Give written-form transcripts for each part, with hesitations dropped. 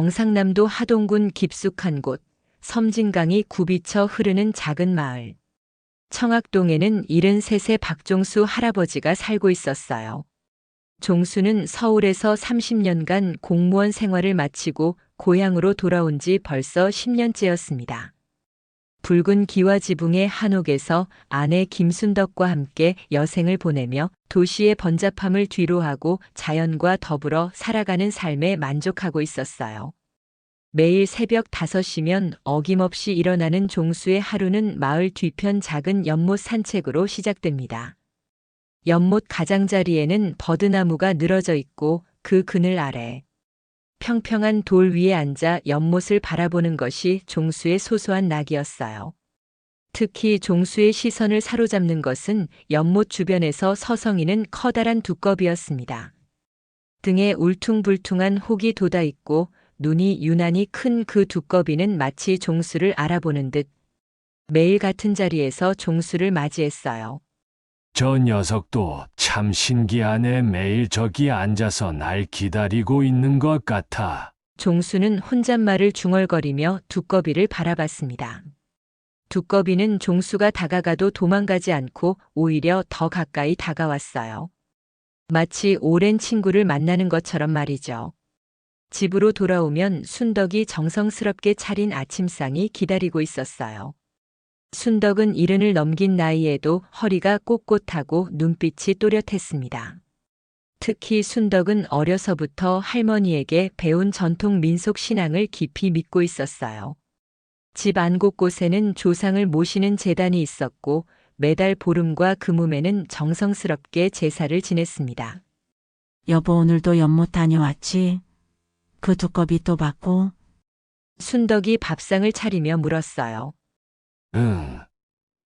경상남도 하동군 깊숙한 곳, 섬진강이 굽이쳐 흐르는 작은 마을. 청학동에는 73세 박종수 할아버지가 살고 있었어요. 종수는 서울에서 30년간 공무원 생활을 마치고 고향으로 돌아온 지 벌써 10년째였습니다. 붉은 기와 지붕의 한옥에서 아내 김순덕과 함께 여생을 보내며 도시의 번잡함을 뒤로하고 자연과 더불어 살아가는 삶에 만족하고 있었어요. 매일 새벽 5시면 어김없이 일어나는 종수의 하루는 마을 뒤편 작은 연못 산책으로 시작됩니다. 연못 가장자리에는 버드나무가 늘어져 있고 그 그늘 아래 평평한 돌 위에 앉아 연못을 바라보는 것이 종수의 소소한 낙이었어요. 특히 종수의 시선을 사로잡는 것은 연못 주변에서 서성이는 커다란 두꺼비였습니다. 등에 울퉁불퉁한 혹이 돋아 있고 눈이 유난히 큰 그 두꺼비는 마치 종수를 알아보는 듯 매일 같은 자리에서 종수를 맞이했어요. 저 녀석도 참 신기하네. 매일 저기 앉아서 날 기다리고 있는 것 같아. 종수는 혼잣말을 중얼거리며 두꺼비를 바라봤습니다. 두꺼비는 종수가 다가가도 도망가지 않고 오히려 더 가까이 다가왔어요. 마치 오랜 친구를 만나는 것처럼 말이죠. 집으로 돌아오면 순덕이 정성스럽게 차린 아침상이 기다리고 있었어요. 순덕은 70을 넘긴 나이에도 허리가 꼿꼿하고 눈빛이 또렷했습니다. 특히 순덕은 어려서부터 할머니에게 배운 전통 민속 신앙을 깊이 믿고 있었어요. 집 안 곳곳에는 조상을 모시는 제단이 있었고 매달 보름과 금음에는 정성스럽게 제사를 지냈습니다. 여보, 오늘도 연못 다녀왔지? 그 두꺼비 또 봤고? 순덕이 밥상을 차리며 물었어요. 응.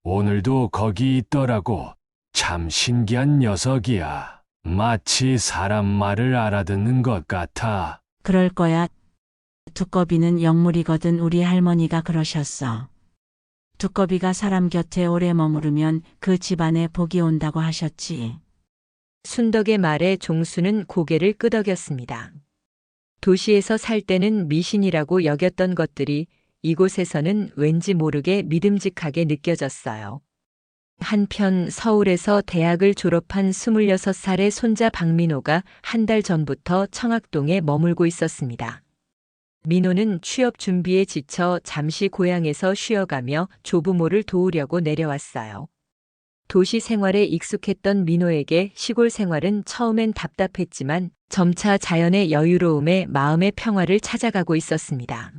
오늘도 거기 있더라고. 참 신기한 녀석이야. 마치 사람 말을 알아듣는 것 같아. 그럴 거야. 두꺼비는 영물이거든. 우리 할머니가 그러셨어. 두꺼비가 사람 곁에 오래 머무르면 그 집안에 복이 온다고 하셨지. 순덕의 말에 종수는 고개를 끄덕였습니다. 도시에서 살 때는 미신이라고 여겼던 것들이 이곳에서는 왠지 모르게 믿음직하게 느껴졌어요. 한편 서울에서 대학을 졸업한 26살의 손자 박민호가 한 달 전부터 청학동에 머물고 있었습니다. 민호는 취업 준비에 지쳐 잠시 고향에서 쉬어가며 조부모를 도우려고 내려왔어요. 도시 생활에 익숙했던 민호에게 시골 생활은 처음엔 답답했지만 점차 자연의 여유로움에 마음의 평화를 찾아가고 있었습니다.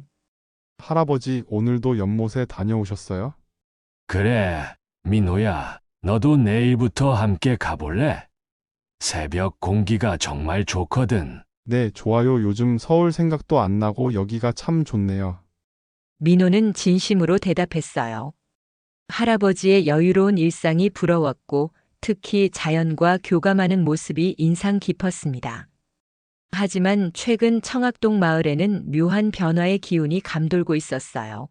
할아버지, 오늘도 연못에 다녀오셨어요? 그래, 민호야. 너도 내일부터 함께 가볼래? 새벽 공기가 정말 좋거든. 네, 좋아요. 요즘 서울 생각도 안 나고 여기가 참 좋네요. 민호는 진심으로 대답했어요. 할아버지의 여유로운 일상이 부러웠고 특히 자연과 교감하는 모습이 인상 깊었습니다. 하지만 최근 청학동 마을에는 묘한 변화의 기운이 감돌고 있었어요.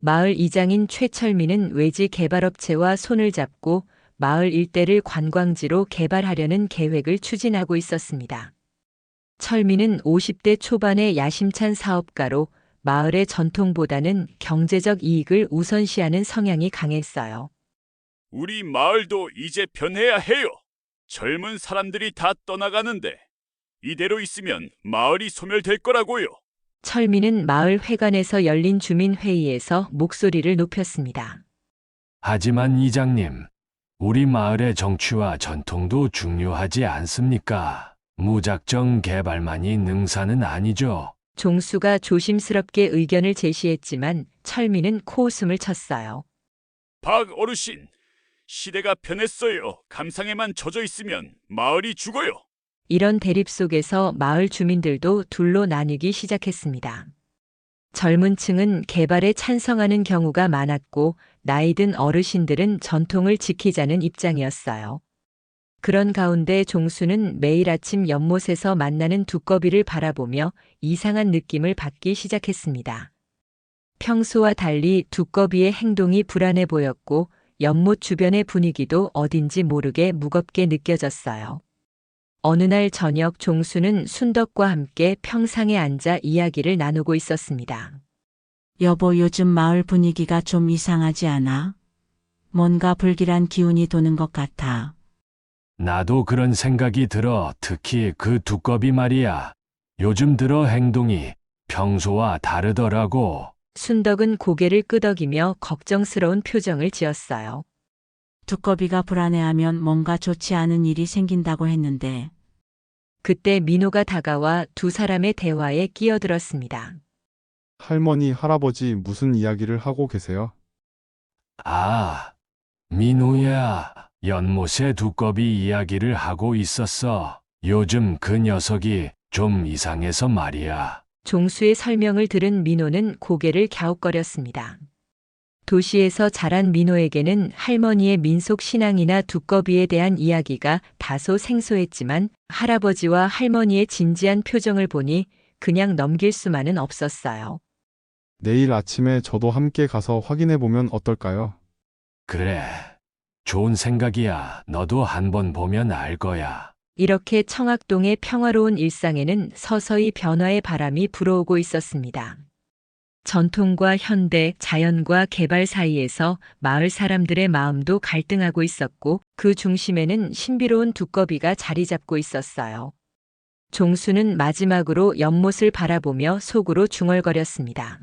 마을 이장인 최철민은 외지 개발업체와 손을 잡고 마을 일대를 관광지로 개발하려는 계획을 추진하고 있었습니다. 철민은 50대 초반의 야심찬 사업가로 마을의 전통보다는 경제적 이익을 우선시하는 성향이 강했어요. 우리 마을도 이제 변해야 해요. 젊은 사람들이 다 떠나가는데 이대로 있으면 마을이 소멸될 거라고요. 철민은 마을 회관에서 열린 주민회의에서 목소리를 높였습니다. 하지만 이장님, 우리 마을의 정취와 전통도 중요하지 않습니까? 무작정 개발만이 능사는 아니죠. 종수가 조심스럽게 의견을 제시했지만 철민은 코웃음을 쳤어요. 박 어르신, 시대가 변했어요. 감상에만 젖어 있으면 마을이 죽어요. 이런 대립 속에서 마을 주민들도 둘로 나뉘기 시작했습니다. 젊은 층은 개발에 찬성하는 경우가 많았고 나이 든 어르신들은 전통을 지키자는 입장이었어요. 그런 가운데 종수는 매일 아침 연못에서 만나는 두꺼비를 바라보며 이상한 느낌을 받기 시작했습니다. 평소와 달리 두꺼비의 행동이 불안해 보였고 연못 주변의 분위기도 어딘지 모르게 무겁게 느껴졌어요. 어느 날 저녁 종수는 순덕과 함께 평상에 앉아 이야기를 나누고 있었습니다. 여보, 요즘 마을 분위기가 좀 이상하지 않아? 뭔가 불길한 기운이 도는 것 같아. 나도 그런 생각이 들어. 특히 그 두꺼비 말이야. 요즘 들어 행동이 평소와 다르더라고. 순덕은 고개를 끄덕이며 걱정스러운 표정을 지었어요. 두꺼비가 불안해하면 뭔가 좋지 않은 일이 생긴다고 했는데 그때 민호가 다가와 두 사람의 대화에 끼어들었습니다. 할머니, 할아버지 무슨 이야기를 하고 계세요? 아, 민호야. 연못의 두꺼비 이야기를 하고 있었어. 요즘 그 녀석이 좀 이상해서 말이야. 종수의 설명을 들은 민호는 고개를 갸웃거렸습니다. 도시에서 자란 민호에게는 할머니의 민속 신앙이나 두꺼비에 대한 이야기가 다소 생소했지만 할아버지와 할머니의 진지한 표정을 보니 그냥 넘길 수만은 없었어요. 내일 아침에 저도 함께 가서 확인해 보면 어떨까요? 그래. 좋은 생각이야. 너도 한번 보면 알 거야. 이렇게 청학동의 평화로운 일상에는 서서히 변화의 바람이 불어오고 있었습니다. 전통과 현대, 자연과 개발 사이에서 마을 사람들의 마음도 갈등하고 있었고 그 중심에는 신비로운 두꺼비가 자리 잡고 있었어요. 종수는 마지막으로 연못을 바라보며 속으로 중얼거렸습니다.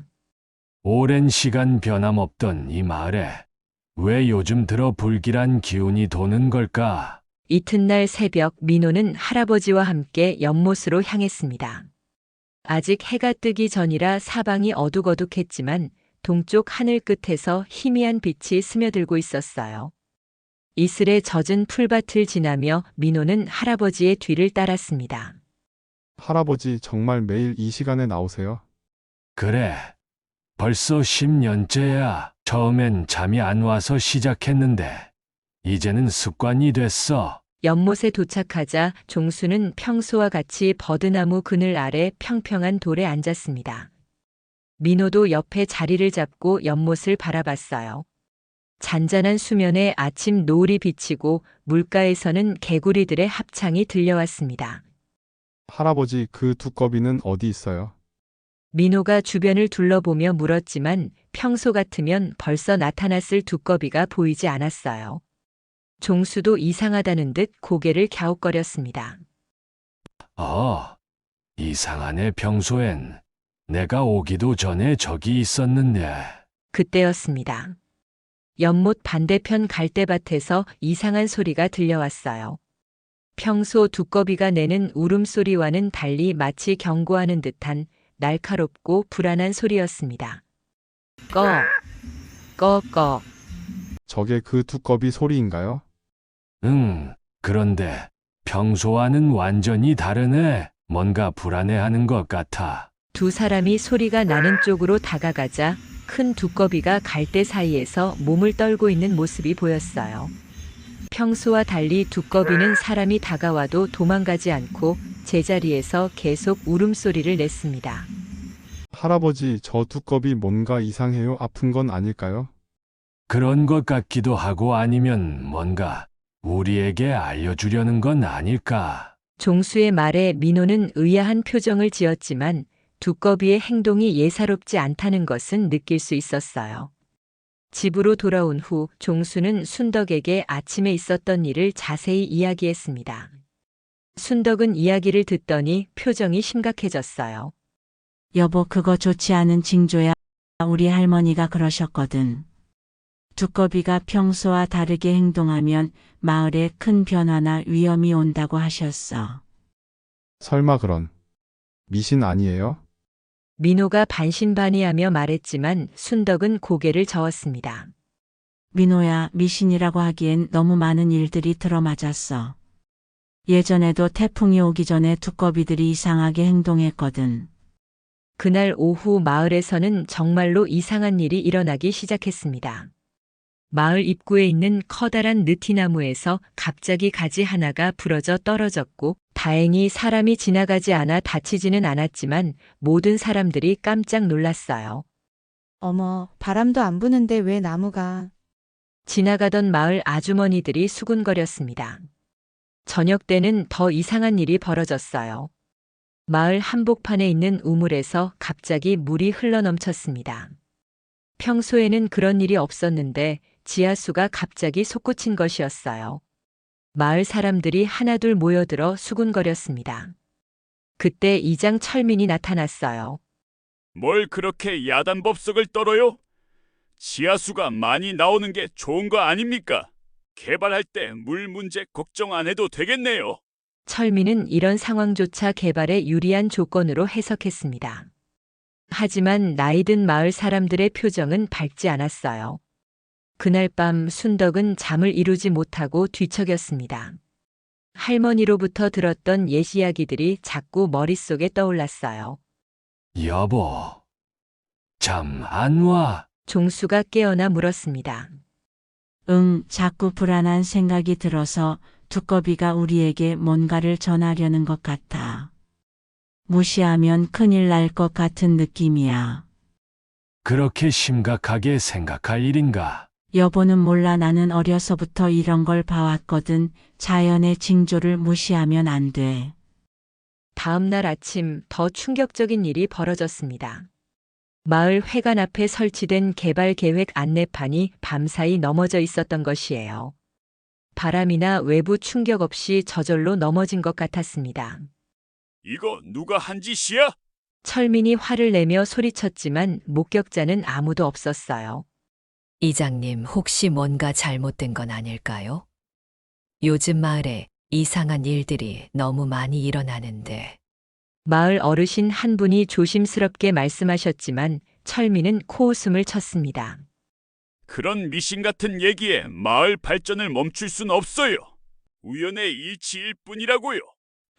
오랜 시간 변함없던 이 마을에 왜 요즘 들어 불길한 기운이 도는 걸까? 이튿날 새벽 민호는 할아버지와 함께 연못으로 향했습니다. 아직 해가 뜨기 전이라 사방이 어둑어둑했지만 동쪽 하늘 끝에서 희미한 빛이 스며들고 있었어요. 이슬에 젖은 풀밭을 지나며 민호는 할아버지의 뒤를 따랐습니다. 할아버지 정말 매일 이 시간에 나오세요? 그래. 벌써 10년째야. 처음엔 잠이 안 와서 시작했는데 이제는 습관이 됐어. 연못에 도착하자 종수는 평소와 같이 버드나무 그늘 아래 평평한 돌에 앉았습니다. 민호도 옆에 자리를 잡고 연못을 바라봤어요. 잔잔한 수면에 아침 노을이 비치고 물가에서는 개구리들의 합창이 들려왔습니다. 할아버지, 그 두꺼비는 어디 있어요? 민호가 주변을 둘러보며 물었지만 평소 같으면 벌써 나타났을 두꺼비가 보이지 않았어요. 종수도 이상하다는 듯 고개를 갸웃거렸습니다. 이상하네. 평소엔 내가 오기도 전에 저기 있었는데. 그때였습니다. 연못 반대편 갈대밭에서 이상한 소리가 들려왔어요. 평소 두꺼비가 내는 울음소리와는 달리 마치 경고하는 듯한 날카롭고 불안한 소리였습니다. 꺼. 저게 그 두꺼비 소리인가요? 응, 그런데 평소와는 완전히 다르네. 뭔가 불안해하는 것 같아. 두 사람이 소리가 나는 쪽으로 다가가자 큰 두꺼비가 갈대 사이에서 몸을 떨고 있는 모습이 보였어요. 평소와 달리 두꺼비는 사람이 다가와도 도망가지 않고 제자리에서 계속 울음소리를 냈습니다. 할아버지, 저 두꺼비 뭔가 이상해요. 아픈 건 아닐까요? 그런 것 같기도 하고 아니면 뭔가 우리에게 알려주려는 건 아닐까. 종수의 말에 민호는 의아한 표정을 지었지만 두꺼비의 행동이 예사롭지 않다는 것은 느낄 수 있었어요. 집으로 돌아온 후 종수는 순덕에게 아침에 있었던 일을 자세히 이야기했습니다. 순덕은 이야기를 듣더니 표정이 심각해졌어요. 여보, 그거 좋지 않은 징조야. 우리 할머니가 그러셨거든. 두꺼비가 평소와 다르게 행동하면 마을에 큰 변화나 위험이 온다고 하셨어. 설마 그런 미신 아니에요? 민호가 반신반의하며 말했지만 순덕은 고개를 저었습니다. 민호야, 미신이라고 하기엔 너무 많은 일들이 들어맞았어. 예전에도 태풍이 오기 전에 두꺼비들이 이상하게 행동했거든. 그날 오후 마을에서는 정말로 이상한 일이 일어나기 시작했습니다. 마을 입구에 있는 커다란 느티나무에서 갑자기 가지 하나가 부러져 떨어졌고 다행히 사람이 지나가지 않아 다치지는 않았지만 모든 사람들이 깜짝 놀랐어요. 어머, 바람도 안 부는데 왜 나무가... 지나가던 마을 아주머니들이 수군거렸습니다. 저녁 때는 더 이상한 일이 벌어졌어요. 마을 한복판에 있는 우물에서 갑자기 물이 흘러넘쳤습니다. 평소에는 그런 일이 없었는데 지하수가 갑자기 솟구친 것이었어요. 마을 사람들이 하나둘 모여들어 수군거렸습니다. 그때 이장 철민이 나타났어요. 뭘 그렇게 야단법석을 떨어요? 지하수가 많이 나오는 게 좋은 거 아닙니까? 개발할 때 물 문제 걱정 안 해도 되겠네요. 철민은 이런 상황조차 개발에 유리한 조건으로 해석했습니다. 하지만 나이든 마을 사람들의 표정은 밝지 않았어요. 그날 밤 순덕은 잠을 이루지 못하고 뒤척였습니다. 할머니로부터 들었던 옛 이야기들이 자꾸 머릿속에 떠올랐어요. 여보, 잠 안 와? 종수가 깨어나 물었습니다. 응, 자꾸 불안한 생각이 들어서 두꺼비가 우리에게 뭔가를 전하려는 것 같아. 무시하면 큰일 날 것 같은 느낌이야. 그렇게 심각하게 생각할 일인가? 여보는 몰라, 나는 어려서부터 이런 걸 봐왔거든. 자연의 징조를 무시하면 안 돼. 다음 날 아침 더 충격적인 일이 벌어졌습니다. 마을 회관 앞에 설치된 개발 계획 안내판이 밤사이 넘어져 있었던 것이에요. 바람이나 외부 충격 없이 저절로 넘어진 것 같았습니다. 이거 누가 한 짓이야? 철민이 화를 내며 소리쳤지만 목격자는 아무도 없었어요. 이장님, 혹시 뭔가 잘못된 건 아닐까요? 요즘 마을에 이상한 일들이 너무 많이 일어나는데. 마을 어르신 한 분이 조심스럽게 말씀하셨지만 철민은 코웃음을 쳤습니다. 그런 미신 같은 얘기에 마을 발전을 멈출 순 없어요. 우연의 일치일 뿐이라고요.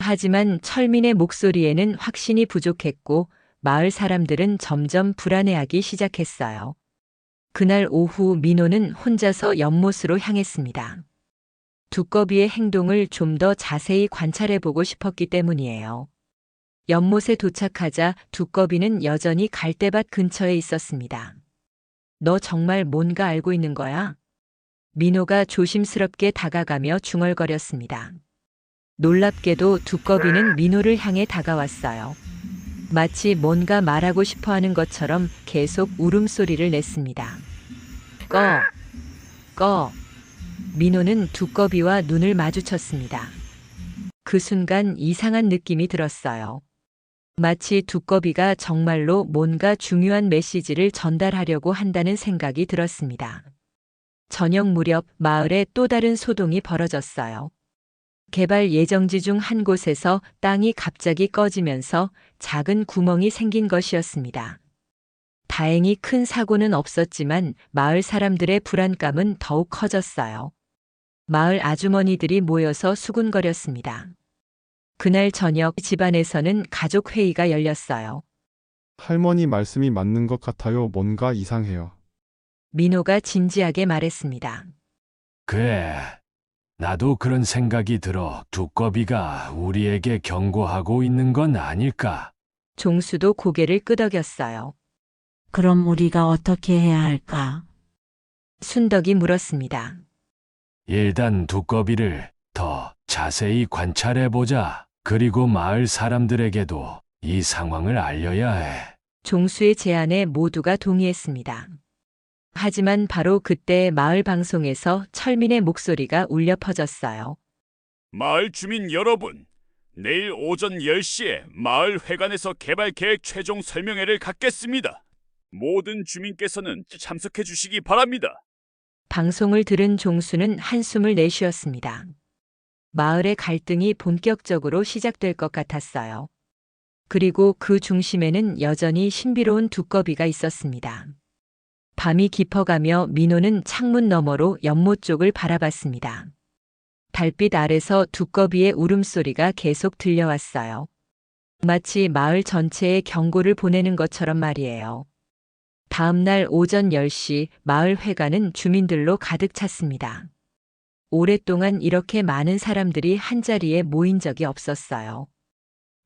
하지만 철민의 목소리에는 확신이 부족했고 마을 사람들은 점점 불안해하기 시작했어요. 그날 오후 민호는 혼자서 연못으로 향했습니다. 두꺼비의 행동을 좀 더 자세히 관찰해보고 싶었기 때문이에요. 연못에 도착하자 두꺼비는 여전히 갈대밭 근처에 있었습니다. 너 정말 뭔가 알고 있는 거야? 민호가 조심스럽게 다가가며 중얼거렸습니다. 놀랍게도 두꺼비는 민호를 향해 다가왔어요. 마치 뭔가 말하고 싶어 하는 것처럼 계속 울음소리를 냈습니다. 꺼. 민호는 두꺼비와 눈을 마주쳤습니다. 그 순간 이상한 느낌이 들었어요. 마치 두꺼비가 정말로 뭔가 중요한 메시지를 전달하려고 한다는 생각이 들었습니다. 저녁 무렵 마을에 또 다른 소동이 벌어졌어요. 개발 예정지 중 한 곳에서 땅이 갑자기 꺼지면서 작은 구멍이 생긴 것이었습니다. 다행히 큰 사고는 없었지만 마을 사람들의 불안감은 더욱 커졌어요. 마을 아주머니들이 모여서 수군거렸습니다. 그날 저녁 집안에서는 가족 회의가 열렸어요. 할머니 말씀이 맞는 것 같아요. 뭔가 이상해요. 민호가 진지하게 말했습니다. 그래, 나도 그런 생각이 들어. 두꺼비가 우리에게 경고하고 있는 건 아닐까? 종수도 고개를 끄덕였어요. 그럼 우리가 어떻게 해야 할까? 순덕이 물었습니다. 일단 두꺼비를 더 자세히 관찰해보자. 그리고 마을 사람들에게도 이 상황을 알려야 해. 종수의 제안에 모두가 동의했습니다. 하지만 바로 그때 마을 방송에서 철민의 목소리가 울려 퍼졌어요. 마을 주민 여러분, 내일 오전 10시에 마을 회관에서 개발 계획 최종 설명회를 갖겠습니다. 모든 주민께서는 참석해 주시기 바랍니다. 방송을 들은 종수는 한숨을 내쉬었습니다. 마을의 갈등이 본격적으로 시작될 것 같았어요. 그리고 그 중심에는 여전히 신비로운 두꺼비가 있었습니다. 밤이 깊어가며 민호는 창문 너머로 연못 쪽을 바라봤습니다. 달빛 아래서 두꺼비의 울음소리가 계속 들려왔어요. 마치 마을 전체에 경고를 보내는 것처럼 말이에요. 다음 날 오전 10시 마을 회관은 주민들로 가득 찼습니다. 오랫동안 이렇게 많은 사람들이 한자리에 모인 적이 없었어요.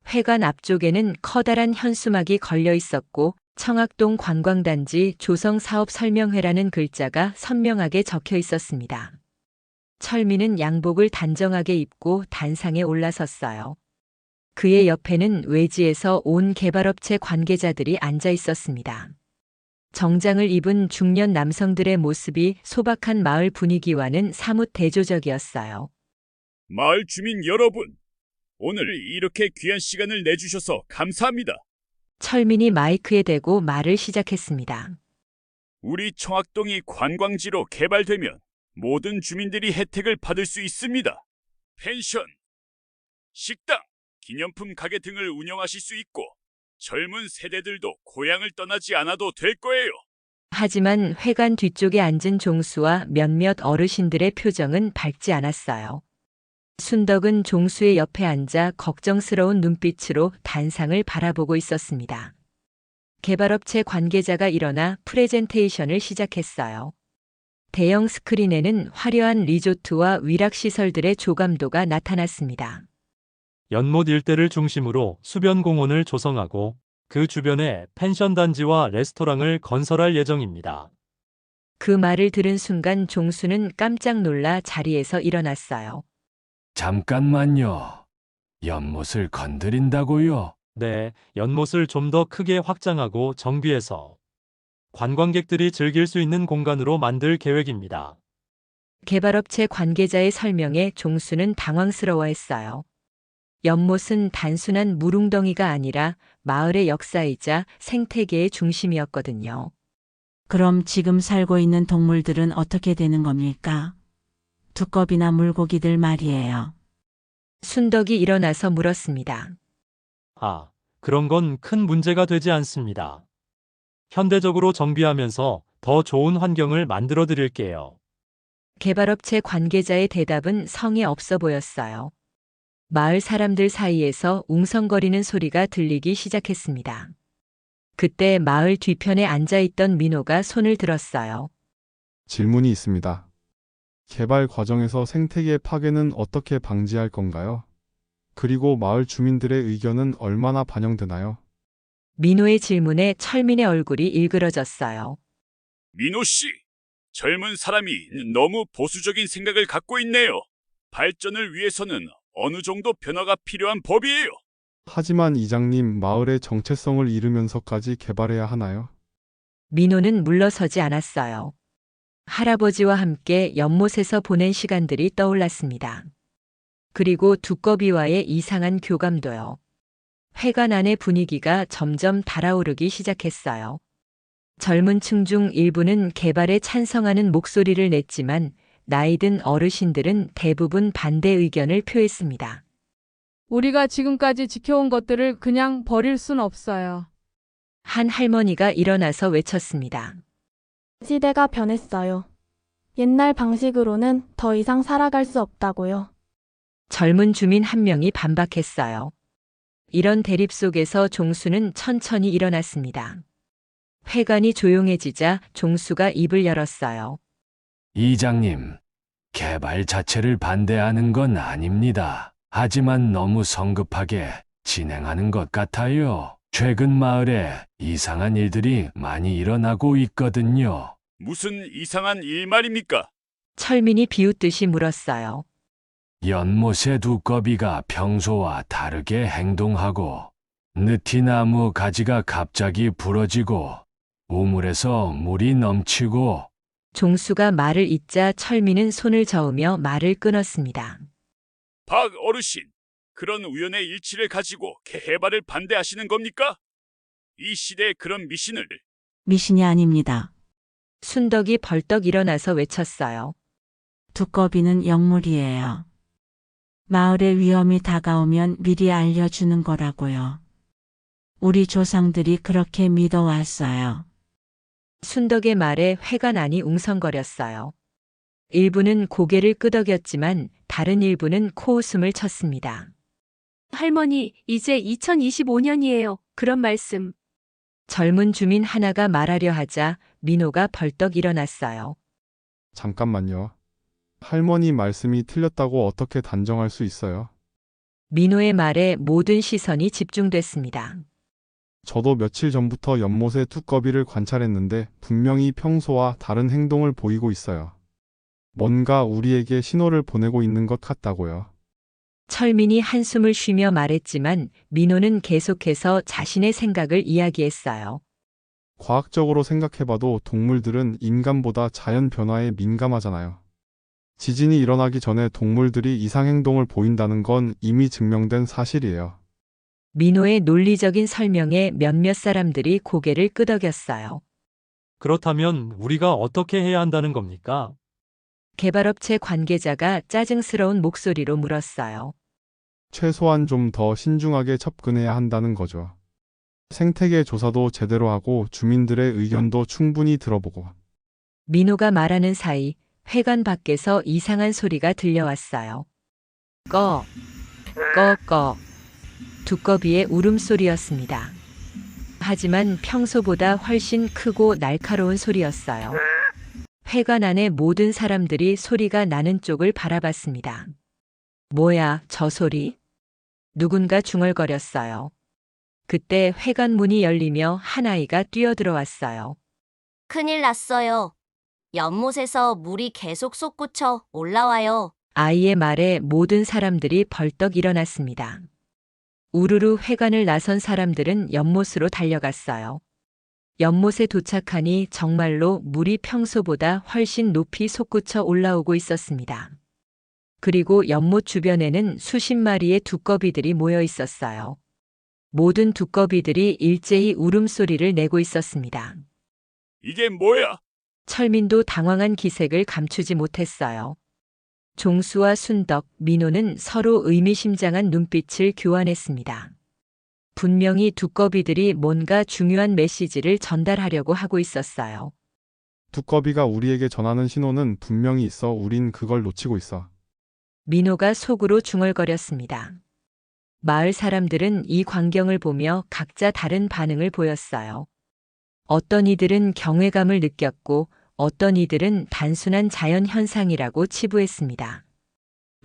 회관 앞쪽에는 커다란 현수막이 걸려 있었고 청학동 관광단지 조성사업 설명회라는 글자가 선명하게 적혀 있었습니다. 철민은 양복을 단정하게 입고 단상에 올라섰어요. 그의 옆에는 외지에서 온 개발업체 관계자들이 앉아 있었습니다. 정장을 입은 중년 남성들의 모습이 소박한 마을 분위기와는 사뭇 대조적이었어요. 마을 주민 여러분, 오늘 이렇게 귀한 시간을 내주셔서 감사합니다. 철민이 마이크에 대고 말을 시작했습니다. 우리 청학동이 관광지로 개발되면 모든 주민들이 혜택을 받을 수 있습니다. 펜션, 식당, 기념품 가게 등을 운영하실 수 있고 젊은 세대들도 고향을 떠나지 않아도 될 거예요. 하지만 회관 뒤쪽에 앉은 종수와 몇몇 어르신들의 표정은 밝지 않았어요. 순덕은 종수의 옆에 앉아 걱정스러운 눈빛으로 단상을 바라보고 있었습니다. 개발업체 관계자가 일어나 프레젠테이션을 시작했어요. 대형 스크린에는 화려한 리조트와 위락시설들의 조감도가 나타났습니다. 연못 일대를 중심으로 수변 공원을 조성하고 그 주변에 펜션 단지와 레스토랑을 건설할 예정입니다. 그 말을 들은 순간 종수는 깜짝 놀라 자리에서 일어났어요. 잠깐만요. 연못을 건드린다고요? 네, 연못을 좀 더 크게 확장하고 정비해서 관광객들이 즐길 수 있는 공간으로 만들 계획입니다. 개발업체 관계자의 설명에 종수는 당황스러워했어요. 연못은 단순한 물웅덩이가 아니라 마을의 역사이자 생태계의 중심이었거든요. 그럼 지금 살고 있는 동물들은 어떻게 되는 겁니까? 두꺼비나 물고기들 말이에요. 순덕이 일어나서 물었습니다. 아, 그런 건 큰 문제가 되지 않습니다. 현대적으로 정비하면서 더 좋은 환경을 만들어 드릴게요. 개발업체 관계자의 대답은 성의 없어 보였어요. 마을 사람들 사이에서 웅성거리는 소리가 들리기 시작했습니다. 그때 마을 뒤편에 앉아있던 민호가 손을 들었어요. 질문이 있습니다. 개발 과정에서 생태계 파괴는 어떻게 방지할 건가요? 그리고 마을 주민들의 의견은 얼마나 반영되나요? 민호의 질문에 철민의 얼굴이 일그러졌어요. 민호 씨, 젊은 사람이 너무 보수적인 생각을 갖고 있네요. 발전을 위해서는 어느 정도 변화가 필요한 법이에요. 하지만 이장님, 마을의 정체성을 잃으면서까지 개발해야 하나요? 민호는 물러서지 않았어요. 할아버지와 함께 연못에서 보낸 시간들이 떠올랐습니다. 그리고 두꺼비와의 이상한 교감도요. 회관 안의 분위기가 점점 달아오르기 시작했어요. 젊은 층 중 일부는 개발에 찬성하는 목소리를 냈지만 나이든 어르신들은 대부분 반대 의견을 표했습니다. 우리가 지금까지 지켜온 것들을 그냥 버릴 순 없어요. 한 할머니가 일어나서 외쳤습니다. 시대가 변했어요. 옛날 방식으로는 더 이상 살아갈 수 없다고요. 젊은 주민 한 명이 반박했어요. 이런 대립 속에서 종수는 천천히 일어났습니다. 회관이 조용해지자 종수가 입을 열었어요. 이장님, 개발 자체를 반대하는 건 아닙니다. 하지만 너무 성급하게 진행하는 것 같아요. 최근 마을에 이상한 일들이 많이 일어나고 있거든요. 무슨 이상한 일 말입니까? 철민이 비웃듯이 물었어요. 연못의 두꺼비가 평소와 다르게 행동하고 느티나무 가지가 갑자기 부러지고 우물에서 물이 넘치고 종수가 말을 잇자 철민은 손을 저으며 말을 끊었습니다. 박 어르신, 그런 우연의 일치를 가지고 개발을 반대하시는 겁니까? 이 시대에 그런 미신을. 미신이 아닙니다. 순덕이 벌떡 일어나서 외쳤어요. 두꺼비는 영물이에요. 마을에 위험이 다가오면 미리 알려주는 거라고요. 우리 조상들이 그렇게 믿어왔어요. 순덕의 말에 회관 안이 웅성거렸어요. 일부는 고개를 끄덕였지만 다른 일부는 코웃음을 쳤습니다. 할머니, 이제 2025년이에요. 그런 말씀. 젊은 주민 하나가 말하려 하자 민호가 벌떡 일어났어요. 잠깐만요. 할머니 말씀이 틀렸다고 어떻게 단정할 수 있어요? 민호의 말에 모든 시선이 집중됐습니다. 저도 며칠 전부터 연못의 두꺼비를 관찰했는데 분명히 평소와 다른 행동을 보이고 있어요. 뭔가 우리에게 신호를 보내고 있는 것 같다고요. 철민이 한숨을 쉬며 말했지만 민호는 계속해서 자신의 생각을 이야기했어요. 과학적으로 생각해봐도 동물들은 인간보다 자연 변화에 민감하잖아요. 지진이 일어나기 전에 동물들이 이상 행동을 보인다는 건 이미 증명된 사실이에요. 민호의 논리적인 설명에 몇몇 사람들이 고개를 끄덕였어요. 그렇다면 우리가 어떻게 해야 한다는 겁니까? 개발업체 관계자가 짜증스러운 목소리로 물었어요. 최소한 좀 더 신중하게 접근해야 한다는 거죠. 생태계 조사도 제대로 하고 주민들의 의견도 충분히 들어보고. 민호가 말하는 사이 회관 밖에서 이상한 소리가 들려왔어요. 꺼, 꺼. 두꺼비의 울음소리였습니다. 하지만 평소보다 훨씬 크고 날카로운 소리였어요. 회관 안의 모든 사람들이 소리가 나는 쪽을 바라봤습니다. 뭐야, 저 소리? 누군가 중얼거렸어요. 그때 회관 문이 열리며 한 아이가 뛰어들어왔어요. 큰일 났어요. 연못에서 물이 계속 솟구쳐 올라와요. 아이의 말에 모든 사람들이 벌떡 일어났습니다. 우르르 회관을 나선 사람들은 연못으로 달려갔어요. 연못에 도착하니 정말로 물이 평소보다 훨씬 높이 솟구쳐 올라오고 있었습니다. 그리고 연못 주변에는 수십 마리의 두꺼비들이 모여 있었어요. 모든 두꺼비들이 일제히 울음소리를 내고 있었습니다. 이게 뭐야? 철민도 당황한 기색을 감추지 못했어요. 종수와 순덕, 민호는 서로 의미심장한 눈빛을 교환했습니다. 분명히 두꺼비들이 뭔가 중요한 메시지를 전달하려고 하고 있었어요. 두꺼비가 우리에게 전하는 신호는 분명히 있어. 우린 그걸 놓치고 있어. 민호가 속으로 중얼거렸습니다. 마을 사람들은 이 광경을 보며 각자 다른 반응을 보였어요. 어떤 이들은 경외감을 느꼈고 어떤 이들은 단순한 자연 현상이라고 치부했습니다.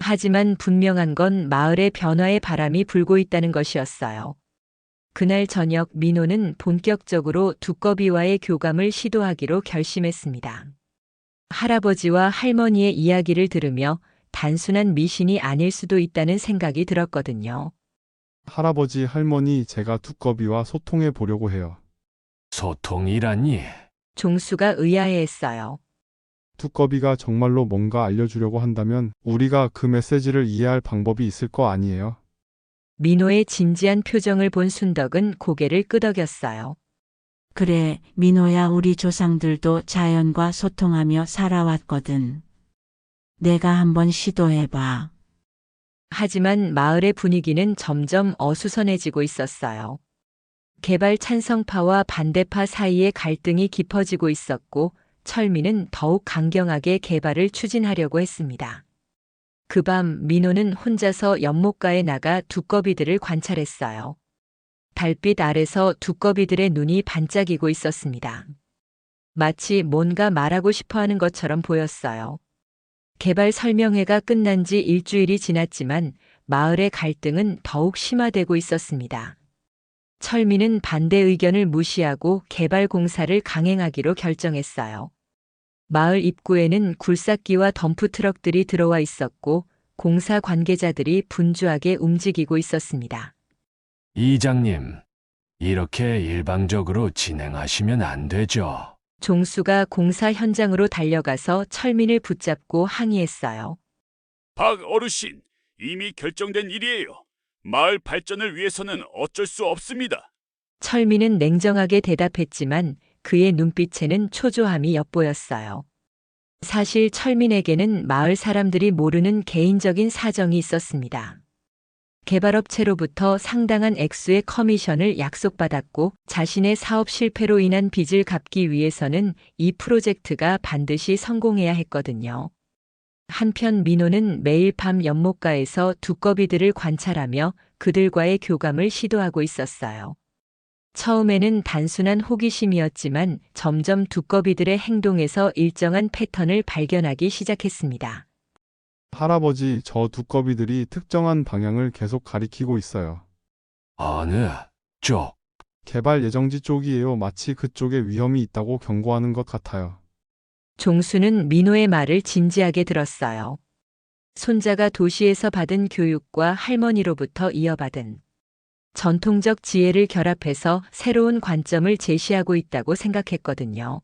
하지만 분명한 건 마을의 변화의 바람이 불고 있다는 것이었어요. 그날 저녁 민호는 본격적으로 두꺼비와의 교감을 시도하기로 결심했습니다. 할아버지와 할머니의 이야기를 들으며 단순한 미신이 아닐 수도 있다는 생각이 들었거든요. 할아버지, 할머니, 제가 두꺼비와 소통해 보려고 해요. 소통이라니. 종수가 의아해했어요. 두꺼비가 정말로 뭔가 알려주려고 한다면 우리가 그 메시지를 이해할 방법이 있을 거 아니에요? 민호의 진지한 표정을 본 순덕은 고개를 끄덕였어요. 그래, 민호야, 우리 조상들도 자연과 소통하며 살아왔거든. 내가 한번 시도해봐. 하지만 마을의 분위기는 점점 어수선해지고 있었어요. 개발 찬성파와 반대파 사이의 갈등이 깊어지고 있었고 철민은 더욱 강경하게 개발을 추진하려고 했습니다. 그 밤 민호는 혼자서 연못가에 나가 두꺼비들을 관찰했어요. 달빛 아래서 두꺼비들의 눈이 반짝이고 있었습니다. 마치 뭔가 말하고 싶어하는 것처럼 보였어요. 개발 설명회가 끝난 지 일주일이 지났지만 마을의 갈등은 더욱 심화되고 있었습니다. 철민은 반대 의견을 무시하고 개발 공사를 강행하기로 결정했어요. 마을 입구에는 굴삭기와 덤프트럭들이 들어와 있었고 공사 관계자들이 분주하게 움직이고 있었습니다. 이장님, 이렇게 일방적으로 진행하시면 안 되죠. 종수가 공사 현장으로 달려가서 철민을 붙잡고 항의했어요. 박 어르신, 이미 결정된 일이에요. 마을 발전을 위해서는 어쩔 수 없습니다. 철민은 냉정하게 대답했지만 그의 눈빛에는 초조함이 엿보였어요. 사실 철민에게는 마을 사람들이 모르는 개인적인 사정이 있었습니다. 개발업체로부터 상당한 액수의 커미션을 약속받았고 자신의 사업 실패로 인한 빚을 갚기 위해서는 이 프로젝트가 반드시 성공해야 했거든요. 한편 민호는 매일 밤 연못가에서 두꺼비들을 관찰하며 그들과의 교감을 시도하고 있었어요. 처음에는 단순한 호기심이었지만 점점 두꺼비들의 행동에서 일정한 패턴을 발견하기 시작했습니다. 할아버지, 저 두꺼비들이 특정한 방향을 계속 가리키고 있어요. 어느 쪽? 개발 예정지 쪽이에요. 마치 그쪽에 위험이 있다고 경고하는 것 같아요. 종수는 민호의 말을 진지하게 들었어요. 손자가 도시에서 받은 교육과 할머니로부터 이어받은 전통적 지혜를 결합해서 새로운 관점을 제시하고 있다고 생각했거든요.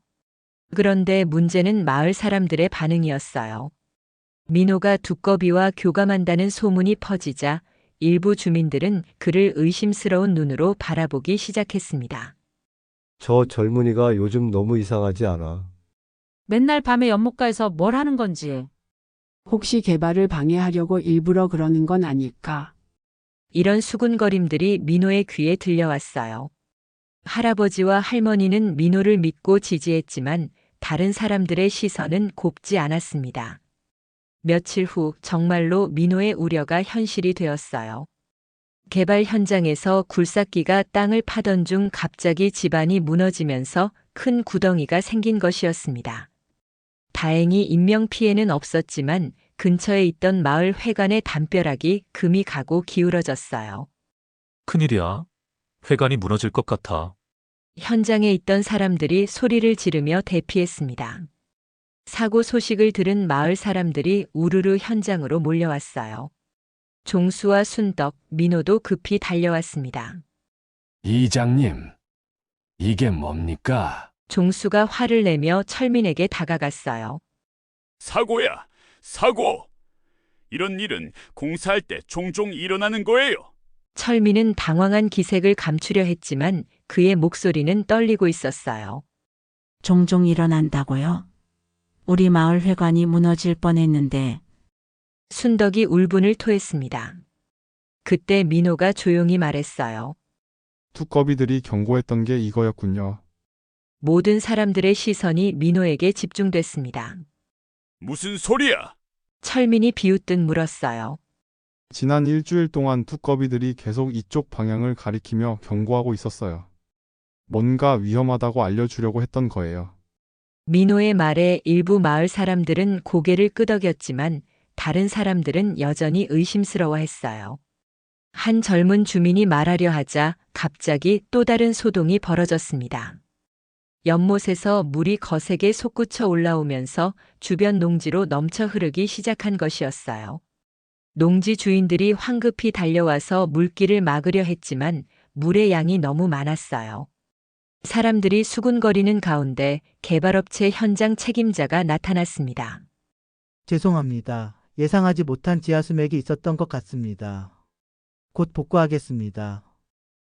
그런데 문제는 마을 사람들의 반응이었어요. 민호가 두꺼비와 교감한다는 소문이 퍼지자 일부 주민들은 그를 의심스러운 눈으로 바라보기 시작했습니다. 저 젊은이가 요즘 너무 이상하지 않아? 맨날 밤에 연못가에서 뭘 하는 건지. 혹시 개발을 방해하려고 일부러 그러는 건 아닐까? 이런 수군거림들이 민호의 귀에 들려왔어요. 할아버지와 할머니는 민호를 믿고 지지했지만 다른 사람들의 시선은 곱지 않았습니다. 며칠 후 정말로 민호의 우려가 현실이 되었어요. 개발 현장에서 굴삭기가 땅을 파던 중 갑자기 집안이 무너지면서 큰 구덩이가 생긴 것이었습니다. 다행히 인명피해는 없었지만 근처에 있던 마을 회관의 담벼락이 금이 가고 기울어졌어요. 큰일이야. 회관이 무너질 것 같아. 현장에 있던 사람들이 소리를 지르며 대피했습니다. 사고 소식을 들은 마을 사람들이 우르르 현장으로 몰려왔어요. 종수와 순덕, 민호도 급히 달려왔습니다. 이장님, 이게 뭡니까? 종수가 화를 내며 철민에게 다가갔어요. 사고야, 사고! 이런 일은 공사할 때 종종 일어나는 거예요. 철민은 당황한 기색을 감추려 했지만 그의 목소리는 떨리고 있었어요. 종종 일어난다고요? 우리 마을 회관이 무너질 뻔했는데. 순덕이 울분을 토했습니다. 그때 민호가 조용히 말했어요. 두꺼비들이 경고했던 게 이거였군요. 모든 사람들의 시선이 민호에게 집중됐습니다. 무슨 소리야? 철민이 비웃듯 물었어요. 지난 일주일 동안 두꺼비들이 계속 이쪽 방향을 가리키며 경고하고 있었어요. 뭔가 위험하다고 알려주려고 했던 거예요. 민호의 말에 일부 마을 사람들은 고개를 끄덕였지만 다른 사람들은 여전히 의심스러워했어요. 한 젊은 주민이 말하려 하자 갑자기 또 다른 소동이 벌어졌습니다. 연못에서 물이 거세게 솟구쳐 올라오면서 주변 농지로 넘쳐 흐르기 시작한 것이었어요. 농지 주인들이 황급히 달려와서 물길을 막으려 했지만 물의 양이 너무 많았어요. 사람들이 수군거리는 가운데 개발업체 현장 책임자가 나타났습니다. 죄송합니다. 예상하지 못한 지하수맥이 있었던 것 같습니다. 곧 복구하겠습니다.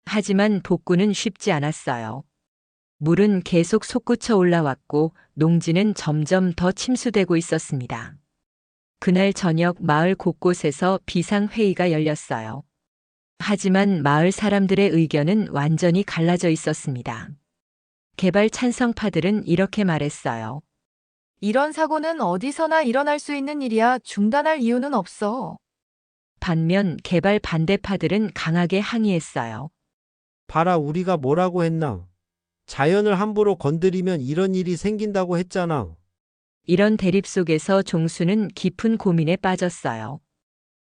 하지만 복구는 쉽지 않았어요. 물은 계속 솟구쳐 올라왔고 농지는 점점 더 침수되고 있었습니다. 그날 저녁 마을 곳곳에서 비상회의가 열렸어요. 하지만 마을 사람들의 의견은 완전히 갈라져 있었습니다. 개발 찬성파들은 이렇게 말했어요. 이런 사고는 어디서나 일어날 수 있는 일이야. 중단할 이유는 없어. 반면 개발 반대파들은 강하게 항의했어요. 봐라, 우리가 뭐라고 했나? 자연을 함부로 건드리면 이런 일이 생긴다고 했잖아. 이런 대립 속에서 종수는 깊은 고민에 빠졌어요.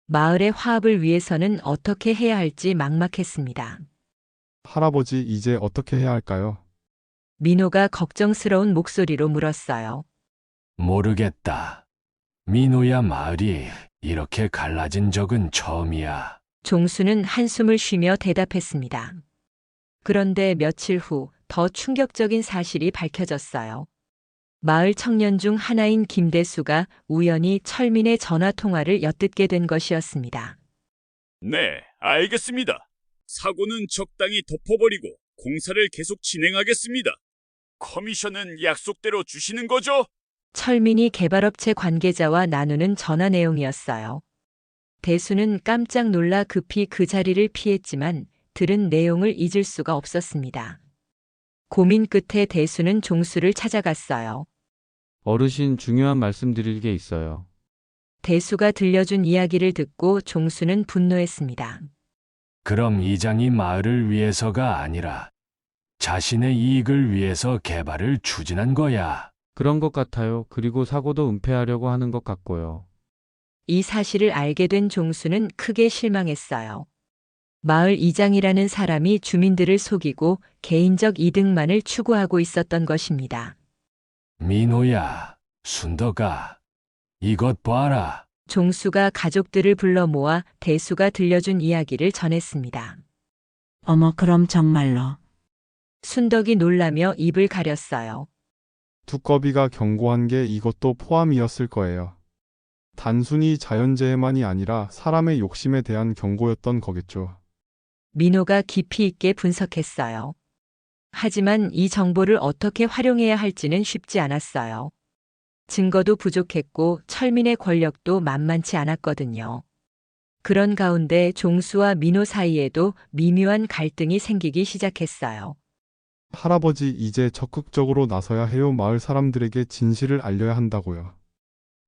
마을의 화합을 위해서는 어떻게 해야 할지 막막했습니다. 할아버지, 이제 어떻게 해야 할까요? 민호가 걱정스러운 목소리로 물었어요. 모르겠다. 민호야, 마을이 이렇게 갈라진 적은 처음이야. 종수는 한숨을 쉬며 대답했습니다. 그런데 며칠 후 더 충격적인 사실이 밝혀졌어요. 마을 청년 중 하나인 김대수가 우연히 철민의 전화 통화를 엿듣게 된 것이었습니다. 네, 알겠습니다. 사고는 적당히 덮어버리고 공사를 계속 진행하겠습니다. 커미션은 약속대로 주시는 거죠? 철민이 개발업체 관계자와 나누는 전화 내용이었어요. 대수는 깜짝 놀라 급히 그 자리를 피했지만 들은 내용을 잊을 수가 없었습니다. 고민 끝에 대수는 종수를 찾아갔어요. 어르신, 중요한 말씀드릴 게 있어요. 대수가 들려준 이야기를 듣고 종수는 분노했습니다. 그럼 이장이 마을을 위해서가 아니라 자신의 이익을 위해서 개발을 추진한 거야. 그런 것 같아요. 그리고 사고도 은폐하려고 하는 것 같고요. 이 사실을 알게 된 종수는 크게 실망했어요. 마을 이장이라는 사람이 주민들을 속이고 개인적 이득만을 추구하고 있었던 것입니다. 민호야, 순덕아, 이것 봐라. 종수가 가족들을 불러 모아 대수가 들려준 이야기를 전했습니다. 어머, 그럼 정말로. 순덕이 놀라며 입을 가렸어요. 두꺼비가 경고한 게 이것도 포함이었을 거예요. 단순히 자연재해만이 아니라 사람의 욕심에 대한 경고였던 거겠죠. 민호가 깊이 있게 분석했어요. 하지만 이 정보를 어떻게 활용해야 할지는 쉽지 않았어요. 증거도 부족했고 철민의 권력도 만만치 않았거든요. 그런 가운데 종수와 민호 사이에도 미묘한 갈등이 생기기 시작했어요. 할아버지, 이제 적극적으로 나서야 해요. 마을 사람들에게 진실을 알려야 한다고요.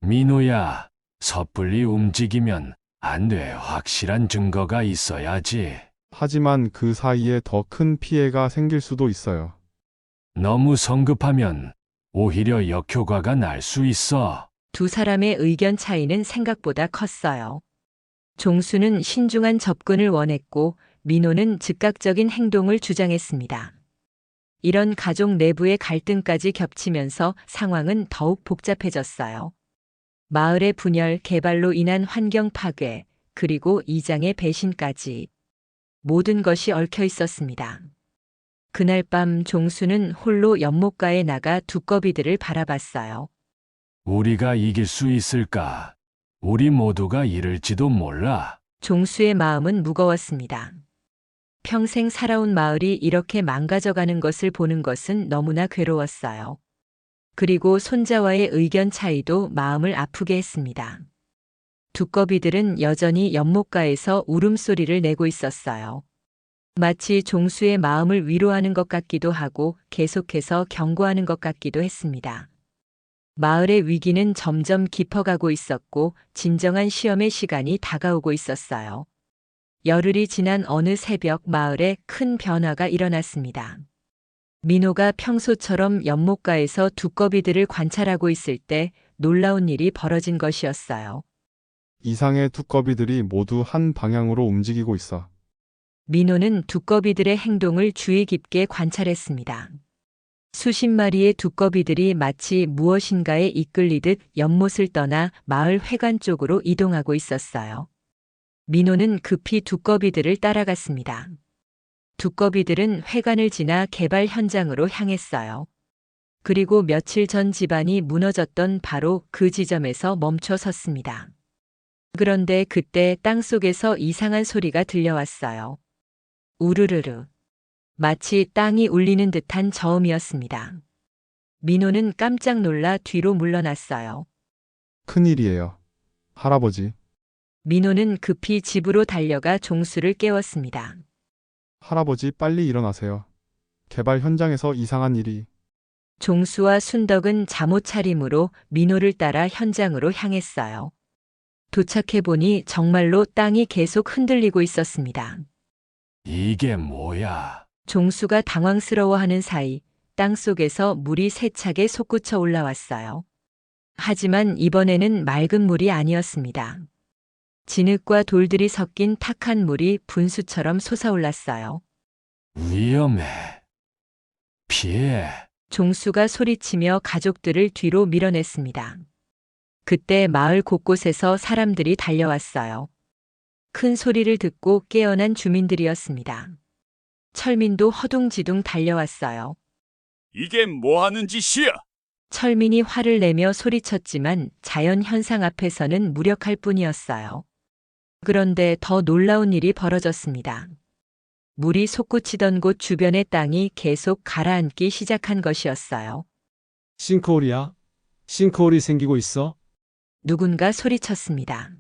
민호야, 섣불리 움직이면 안 돼. 확실한 증거가 있어야지. 하지만 그 사이에 더 큰 피해가 생길 수도 있어요. 너무 성급하면 오히려 역효과가 날 수 있어. 두 사람의 의견 차이는 생각보다 컸어요. 종수는 신중한 접근을 원했고 민호는 즉각적인 행동을 주장했습니다. 이런 가족 내부의 갈등까지 겹치면서 상황은 더욱 복잡해졌어요. 마을의 분열, 개발로 인한 환경 파괴, 그리고 이장의 배신까지 모든 것이 얽혀 있었습니다. 그날 밤 종수는 홀로 연못가에 나가 두꺼비들을 바라봤어요. 우리가 이길 수 있을까? 우리 모두가 잃을지도 몰라. 종수의 마음은 무거웠습니다. 평생 살아온 마을이 이렇게 망가져가는 것을 보는 것은 너무나 괴로웠어요. 그리고 손자와의 의견 차이도 마음을 아프게 했습니다. 두꺼비들은 여전히 연못가에서 울음소리를 내고 있었어요. 마치 종수의 마음을 위로하는 것 같기도 하고 계속해서 경고하는 것 같기도 했습니다. 마을의 위기는 점점 깊어가고 있었고 진정한 시험의 시간이 다가오고 있었어요. 열흘이 지난 어느 새벽 마을에 큰 변화가 일어났습니다. 민호가 평소처럼 연못가에서 두꺼비들을 관찰하고 있을 때 놀라운 일이 벌어진 것이었어요. 이상의 두꺼비들이 모두 한 방향으로 움직이고 있어. 민호는 두꺼비들의 행동을 주의 깊게 관찰했습니다. 수십 마리의 두꺼비들이 마치 무엇인가에 이끌리듯 연못을 떠나 마을 회관 쪽으로 이동하고 있었어요. 민호는 급히 두꺼비들을 따라갔습니다. 두꺼비들은 회관을 지나 개발 현장으로 향했어요. 그리고 며칠 전 집안이 무너졌던 바로 그 지점에서 멈춰 섰습니다. 그런데 그때 땅속에서 이상한 소리가 들려왔어요. 우르르르. 마치 땅이 울리는 듯한 저음이었습니다. 민호는 깜짝 놀라 뒤로 물러났어요. 큰일이에요. 할아버지. 민호는 급히 집으로 달려가 종수를 깨웠습니다. 할아버지, 빨리 일어나세요. 개발 현장에서 이상한 일이. 종수와 순덕은 잠옷 차림으로 민호를 따라 현장으로 향했어요. 도착해보니 정말로 땅이 계속 흔들리고 있었습니다. 이게 뭐야? 종수가 당황스러워하는 사이 땅속에서 물이 세차게 솟구쳐 올라왔어요. 하지만 이번에는 맑은 물이 아니었습니다. 진흙과 돌들이 섞인 탁한 물이 분수처럼 솟아올랐어요. 위험해. 피해. 종수가 소리치며 가족들을 뒤로 밀어냈습니다. 그때 마을 곳곳에서 사람들이 달려왔어요. 큰 소리를 듣고 깨어난 주민들이었습니다. 철민도 허둥지둥 달려왔어요. 이게 뭐 하는 짓이야? 철민이 화를 내며 소리쳤지만 자연 현상 앞에서는 무력할 뿐이었어요. 그런데 더 놀라운 일이 벌어졌습니다. 물이 솟구치던 곳 주변의 땅이 계속 가라앉기 시작한 것이었어요. 싱크홀이야? 싱크홀이 생기고 있어? 누군가 소리쳤습니다.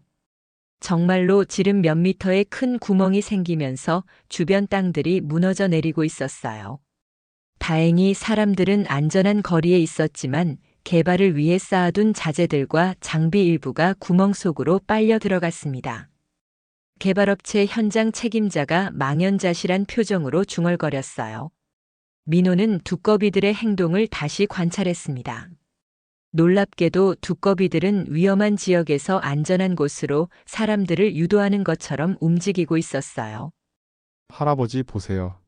정말로 지름 몇 미터의 큰 구멍이 생기면서 주변 땅들이 무너져 내리고 있었어요. 다행히 사람들은 안전한 거리에 있었지만 개발을 위해 쌓아둔 자재들과 장비 일부가 구멍 속으로 빨려 들어갔습니다. 개발업체 현장 책임자가 망연자실한 표정으로 중얼거렸어요. 민호는 두꺼비들의 행동을 다시 관찰했습니다. 놀랍게도 두꺼비들은 위험한 지역에서 안전한 곳으로 사람들을 유도하는 것처럼 움직이고 있었어요. 할아버지, 보세요.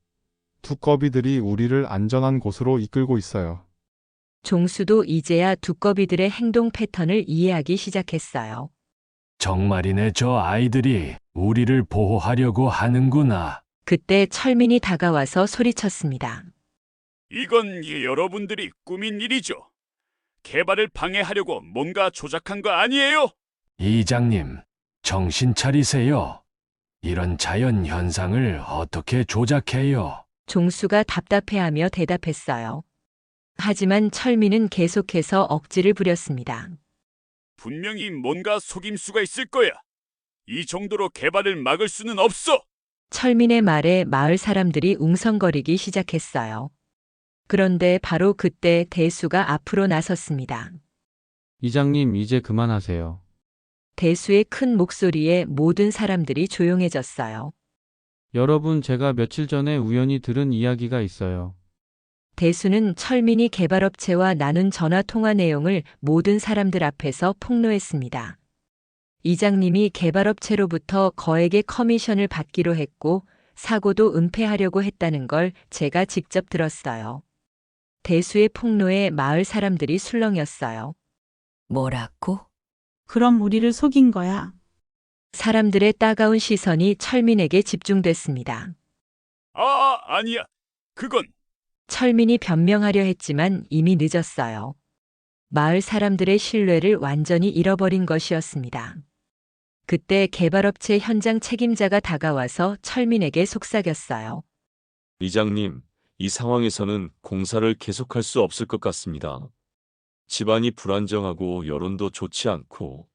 두꺼비들이 우리를 안전한 곳으로 이끌고 있어요. 종수도 이제야 두꺼비들의 행동 패턴을 이해하기 시작했어요. 정말이네, 저 아이들이 우리를 보호하려고 하는구나. 그때 철민이 다가와서 소리쳤습니다. 이건 여러분들이 꾸민 일이죠. 개발을 방해하려고 뭔가 조작한 거 아니에요? 이장님, 정신 차리세요. 이런 자연 현상을 어떻게 조작해요? 종수가 답답해하며 대답했어요. 하지만 철민은 계속해서 억지를 부렸습니다. 분명히 뭔가 속임수가 있을 거야. 이 정도로 개발을 막을 수는 없어. 철민의 말에 마을 사람들이 웅성거리기 시작했어요. 그런데 바로 그때 대수가 앞으로 나섰습니다. 이장님, 이제 그만하세요. 대수의 큰 목소리에 모든 사람들이 조용해졌어요. 여러분, 제가 며칠 전에 우연히 들은 이야기가 있어요. 대수는 철민이 개발업체와 나눈 전화 통화 내용을 모든 사람들 앞에서 폭로했습니다. 이장님이 개발업체로부터 거액의 커미션을 받기로 했고 사고도 은폐하려고 했다는 걸 제가 직접 들었어요. 대수의 폭로에 마을 사람들이 술렁였어요. 뭐라고? 그럼 우리를 속인 거야. 사람들의 따가운 시선이 철민에게 집중됐습니다. 아니야. 그건 철민이 변명하려 했지만 이미 늦었어요. 마을 사람들의 신뢰를 완전히 잃어버린 것이었습니다. 그때 개발업체 현장 책임자가 다가와서 철민에게 속삭였어요. 이장님, 이 상황에서는 공사를 계속할 수 없을 것 같습니다. 집안이 불안정하고 여론도 좋지 않고.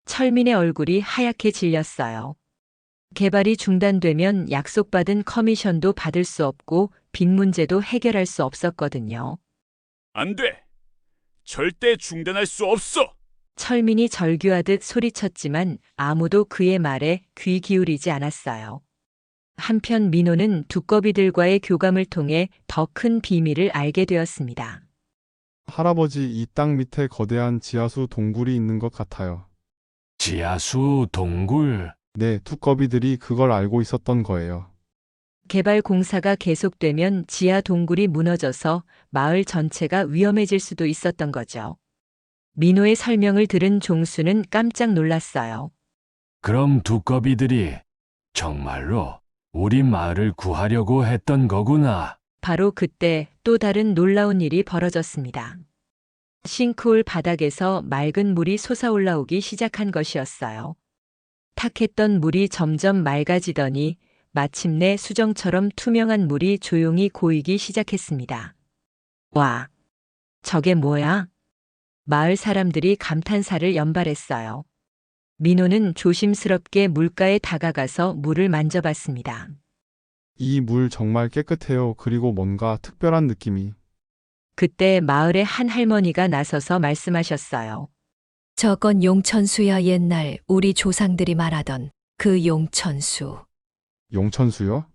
철민의 얼굴이 하얗게 질렸어요. 개발이 중단되면 약속받은 커미션도 받을 수 없고 빚 문제도 해결할 수 없었거든요. 안 돼. 절대 중단할 수 없어. 철민이 절규하듯 소리쳤지만 아무도 그의 말에 귀 기울이지 않았어요. 한편 민호는 두꺼비들과의 교감을 통해 더 큰 비밀을 알게 되었습니다. 할아버지, 이 땅 밑에 거대한 지하수 동굴이 있는 것 같아요. 지하수 동굴? 네, 두꺼비들이 그걸 알고 있었던 거예요. 개발 공사가 계속되면 지하 동굴이 무너져서 마을 전체가 위험해질 수도 있었던 거죠. 민호의 설명을 들은 종수는 깜짝 놀랐어요. 그럼 두꺼비들이 정말로 우리 마을을 구하려고 했던 거구나. 바로 그때 또 다른 놀라운 일이 벌어졌습니다. 싱크홀 바닥에서 맑은 물이 솟아올라오기 시작한 것이었어요. 탁했던 물이 점점 맑아지더니 마침내 수정처럼 투명한 물이 조용히 고이기 시작했습니다. 와, 저게 뭐야? 마을 사람들이 감탄사를 연발했어요. 민호는 조심스럽게 물가에 다가가서 물을 만져봤습니다. 이 물 정말 깨끗해요. 그리고 뭔가 특별한 느낌이. 그때 마을의 한 할머니가 나서서 말씀하셨어요. 저건 용천수야. 옛날 우리 조상들이 말하던 그 용천수. 용천수요?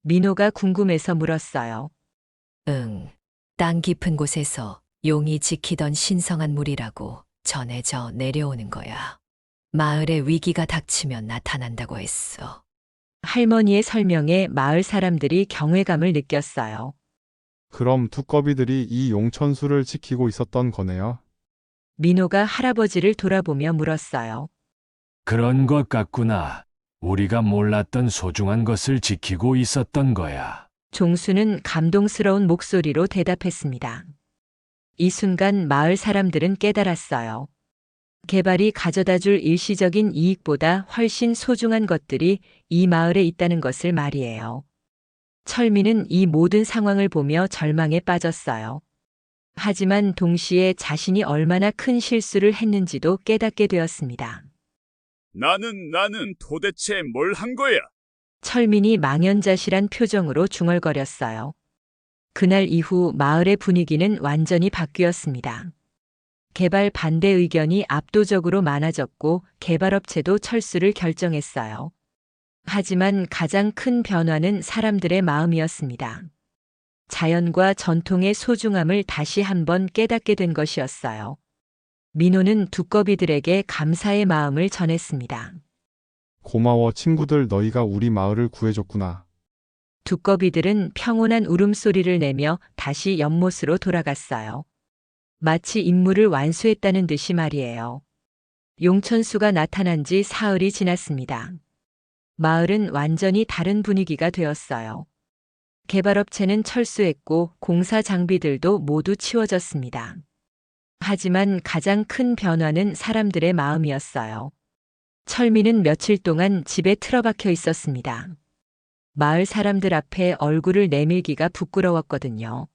민호가 궁금해서 물었어요. 응. 땅 깊은 곳에서 용이 지키던 신성한 물이라고 전해져 내려오는 거야. 마을에 위기가 닥치면 나타난다고 했어. 할머니의 설명에 마을 사람들이 경외감을 느꼈어요. 그럼 두꺼비들이 이 용천수를 지키고 있었던 거네요. 민호가 할아버지를 돌아보며 물었어요. 그런 것 같구나. 우리가 몰랐던 소중한 것을 지키고 있었던 거야. 종수는 감동스러운 목소리로 대답했습니다. 이 순간 마을 사람들은 깨달았어요. 개발이 가져다줄 일시적인 이익보다 훨씬 소중한 것들이 이 마을에 있다는 것을 말이에요. 철민은 이 모든 상황을 보며 절망에 빠졌어요. 하지만 동시에 자신이 얼마나 큰 실수를 했는지도 깨닫게 되었습니다. 나는 도대체 뭘 한 거야? 철민이 망연자실한 표정으로 중얼거렸어요. 그날 이후 마을의 분위기는 완전히 바뀌었습니다. 개발 반대 의견이 압도적으로 많아졌고 개발업체도 철수를 결정했어요. 하지만 가장 큰 변화는 사람들의 마음이었습니다. 자연과 전통의 소중함을 다시 한번 깨닫게 된 것이었어요. 민호는 두꺼비들에게 감사의 마음을 전했습니다. 고마워 친구들, 너희가 우리 마을을 구해줬구나. 두꺼비들은 평온한 울음소리를 내며 다시 연못으로 돌아갔어요. 마치 임무를 완수했다는 듯이 말이에요. 용천수가 나타난 지 사흘이 지났습니다. 마을은 완전히 다른 분위기가 되었어요. 개발업체는 철수했고 공사 장비들도 모두 치워졌습니다. 하지만 가장 큰 변화는 사람들의 마음이었어요. 철민은 며칠 동안 집에 틀어박혀 있었습니다. 마을 사람들 앞에 얼굴을 내밀기가 부끄러웠거든요.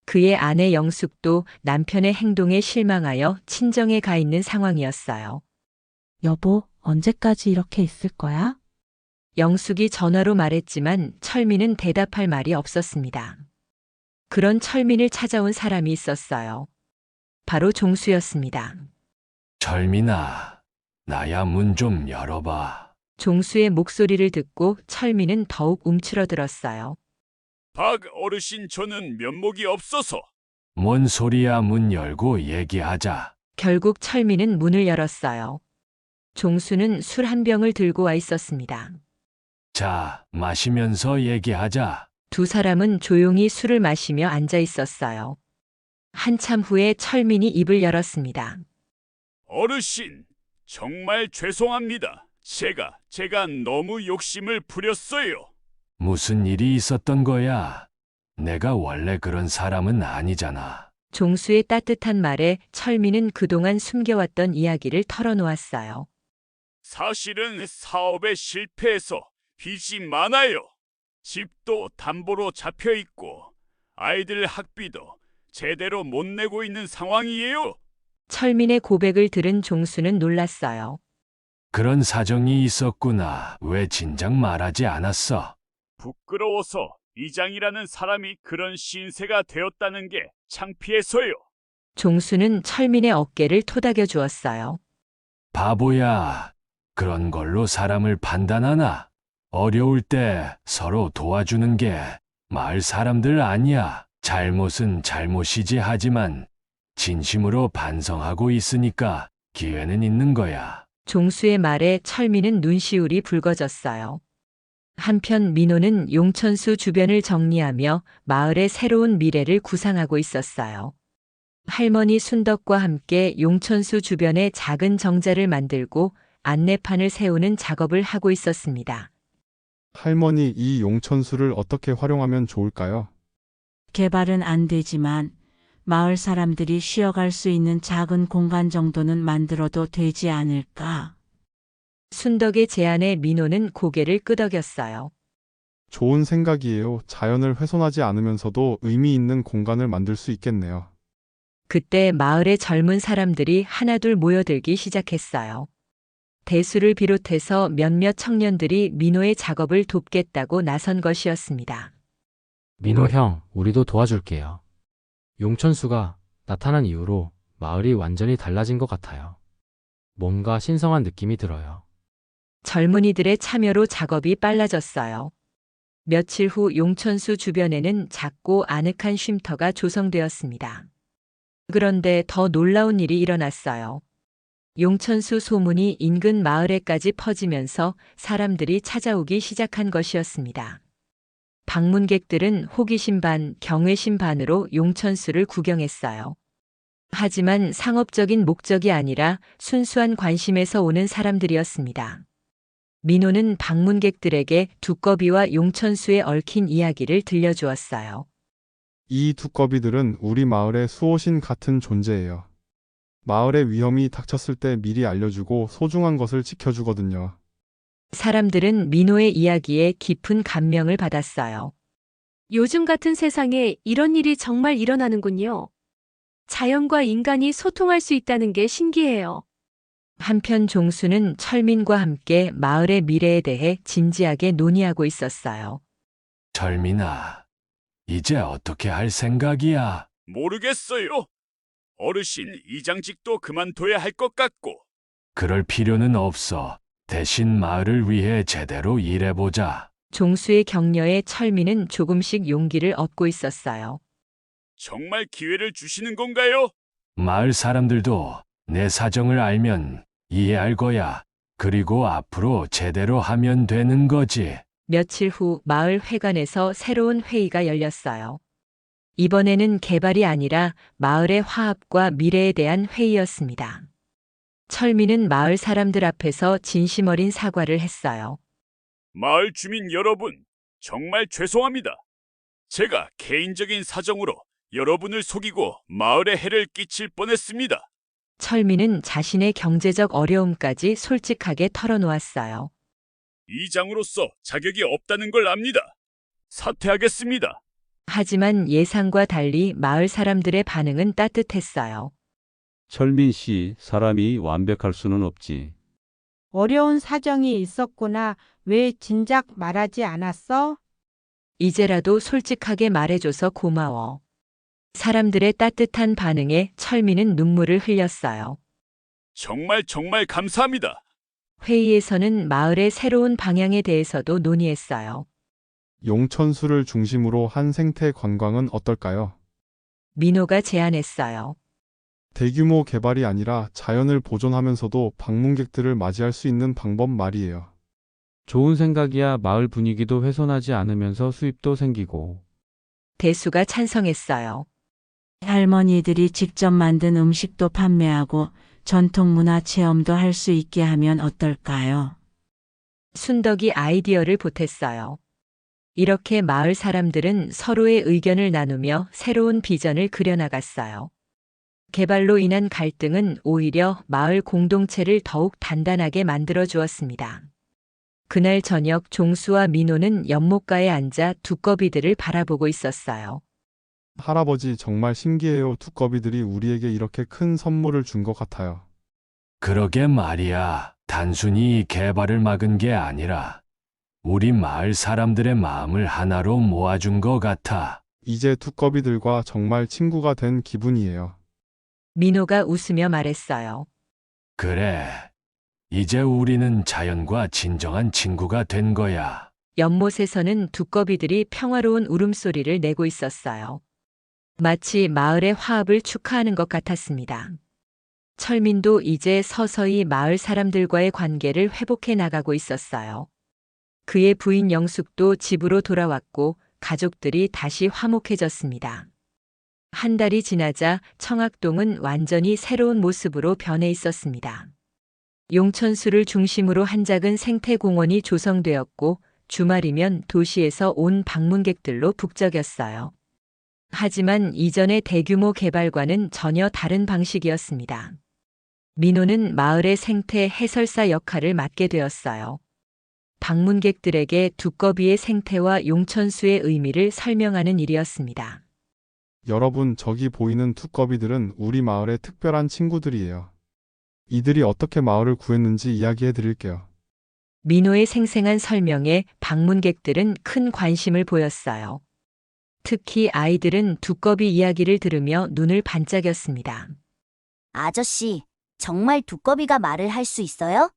그의 아내 영숙도 남편의 행동에 실망하여 친정에 가 있는 상황이었어요. 여보, 언제까지 이렇게 있을 거야? 영숙이 전화로 말했지만 철민은 대답할 말이 없었습니다. 그런 철민을 찾아온 사람이 있었어요. 바로 종수였습니다. 철민아, 나야 문 좀 열어봐. 종수의 목소리를 듣고 철민은 더욱 움츠러들었어요. 박 어르신, 저는 면목이 없어서. 뭔 소리야, 문 열고 얘기하자. 결국 철민은 문을 열었어요. 종수는 술 한 병을 들고 와 있었습니다. 자, 마시면서 얘기하자. 두 사람은 조용히 술을 마시며 앉아 있었어요. 한참 후에 철민이 입을 열었습니다. 어르신, 정말 죄송합니다. 제가 너무 욕심을 부렸어요. 무슨 일이 있었던 거야? 내가 원래 그런 사람은 아니잖아. 종수의 따뜻한 말에 철민은 그동안 숨겨왔던 이야기를 털어놓았어요. 사실은 사업에 실패해서 빚이 많아요. 집도 담보로 잡혀 있고 아이들 학비도 제대로 못 내고 있는 상황이에요. 철민의 고백을 들은 종수는 놀랐어요. 그런 사정이 있었구나. 왜 진작 말하지 않았어? 부끄러워서 이장이라는 사람이 그런 신세가 되었다는 게 창피해서요. 종수는 철민의 어깨를 토닥여 주었어요. 바보야. 그런 걸로 사람을 판단하나? 어려울 때 서로 도와주는 게 마을 사람들 아니야. 잘못은 잘못이지 하지만 진심으로 반성하고 있으니까 기회는 있는 거야. 종수의 말에 철민은 눈시울이 붉어졌어요. 한편 민호는 용천수 주변을 정리하며 마을의 새로운 미래를 구상하고 있었어요. 할머니 순덕과 함께 용천수 주변에 작은 정자를 만들고 안내판을 세우는 작업을 하고 있었습니다. 할머니, 이 용천수를 어떻게 활용하면 좋을까요? 개발은 안 되지만 마을 사람들이 쉬어갈 수 있는 작은 공간 정도는 만들어도 되지 않을까? 순덕의 제안에 민호는 고개를 끄덕였어요. 좋은 생각이에요. 자연을 훼손하지 않으면서도 의미 있는 공간을 만들 수 있겠네요. 그때 마을의 젊은 사람들이 하나둘 모여들기 시작했어요. 대수를 비롯해서 몇몇 청년들이 민호의 작업을 돕겠다고 나선 것이었습니다. 민호 형, 우리도 도와줄게요. 용천수가 나타난 이후로 마을이 완전히 달라진 것 같아요. 뭔가 신성한 느낌이 들어요. 젊은이들의 참여로 작업이 빨라졌어요. 며칠 후 용천수 주변에는 작고 아늑한 쉼터가 조성되었습니다. 그런데 더 놀라운 일이 일어났어요. 용천수 소문이 인근 마을에까지 퍼지면서 사람들이 찾아오기 시작한 것이었습니다. 방문객들은 호기심 반, 경외심 반으로 용천수를 구경했어요. 하지만 상업적인 목적이 아니라 순수한 관심에서 오는 사람들이었습니다. 민호는 방문객들에게 두꺼비와 용천수에 얽힌 이야기를 들려주었어요. 이 두꺼비들은 우리 마을의 수호신 같은 존재예요. 마을에 위험이 닥쳤을 때 미리 알려주고 소중한 것을 지켜주거든요. 사람들은 민호의 이야기에 깊은 감명을 받았어요. 요즘 같은 세상에 이런 일이 정말 일어나는군요. 자연과 인간이 소통할 수 있다는 게 신기해요. 한편 종수는 철민과 함께 마을의 미래에 대해 진지하게 논의하고 있었어요. 철민아, 이제 어떻게 할 생각이야? 모르겠어요. 어르신, 이장직도 그만둬야 할 것 같고. 그럴 필요는 없어. 대신 마을을 위해 제대로 일해보자. 종수의 격려에 철민은 조금씩 용기를 얻고 있었어요. 정말 기회를 주시는 건가요? 마을 사람들도 내 사정을 알면 이해할 거야. 그리고 앞으로 제대로 하면 되는 거지. 며칠 후 마을 회관에서 새로운 회의가 열렸어요. 이번에는 개발이 아니라 마을의 화합과 미래에 대한 회의였습니다. 철민은 마을 사람들 앞에서 진심 어린 사과를 했어요. 마을 주민 여러분, 정말 죄송합니다. 제가 개인적인 사정으로 여러분을 속이고 마을에 해를 끼칠 뻔했습니다. 철민은 자신의 경제적 어려움까지 솔직하게 털어놓았어요. 이장으로서 자격이 없다는 걸 압니다. 사퇴하겠습니다. 하지만 예상과 달리 마을 사람들의 반응은 따뜻했어요. 철민 씨, 사람이 완벽할 수는 없지. 어려운 사정이 있었구나. 왜 진작 말하지 않았어? 이제라도 솔직하게 말해줘서 고마워. 사람들의 따뜻한 반응에 철민은 눈물을 흘렸어요. 정말 감사합니다. 회의에서는 마을의 새로운 방향에 대해서도 논의했어요. 용천수를 중심으로 한 생태 관광은 어떨까요? 민호가 제안했어요. 대규모 개발이 아니라 자연을 보존하면서도 방문객들을 맞이할 수 있는 방법 말이에요. 좋은 생각이야. 마을 분위기도 훼손하지 않으면서 수입도 생기고. 대수가 찬성했어요. 할머니들이 직접 만든 음식도 판매하고 전통 문화 체험도 할 수 있게 하면 어떨까요? 순덕이 아이디어를 보탰어요. 이렇게 마을 사람들은 서로의 의견을 나누며 새로운 비전을 그려나갔어요. 개발로 인한 갈등은 오히려 마을 공동체를 더욱 단단하게 만들어 주었습니다. 그날 저녁 종수와 민호는 연못가에 앉아 두꺼비들을 바라보고 있었어요. 할아버지 정말 신기해요. 두꺼비들이 우리에게 이렇게 큰 선물을 준 것 같아요. 그러게 말이야. 단순히 개발을 막은 게 아니라 우리 마을 사람들의 마음을 하나로 모아준 것 같아. 이제 두꺼비들과 정말 친구가 된 기분이에요. 민호가 웃으며 말했어요. 그래. 이제 우리는 자연과 진정한 친구가 된 거야. 연못에서는 두꺼비들이 평화로운 울음소리를 내고 있었어요. 마치 마을의 화합을 축하하는 것 같았습니다. 철민도 이제 서서히 마을 사람들과의 관계를 회복해 나가고 있었어요. 그의 부인 영숙도 집으로 돌아왔고 가족들이 다시 화목해졌습니다. 한 달이 지나자 청학동은 완전히 새로운 모습으로 변해 있었습니다. 용천수를 중심으로 한 작은 생태공원이 조성되었고 주말이면 도시에서 온 방문객들로 북적였어요. 하지만 이전의 대규모 개발과는 전혀 다른 방식이었습니다. 민호는 마을의 생태 해설사 역할을 맡게 되었어요. 방문객들에게 두꺼비의 생태와 용천수의 의미를 설명하는 일이었습니다. 여러분, 저기 보이는 두꺼비들은 우리 마을의 특별한 친구들이에요. 이들이 어떻게 마을을 구했는지 이야기해 드릴게요. 민호의 생생한 설명에 방문객들은 큰 관심을 보였어요. 특히 아이들은 두꺼비 이야기를 들으며 눈을 반짝였습니다. 아저씨, 정말 두꺼비가 말을 할 수 있어요?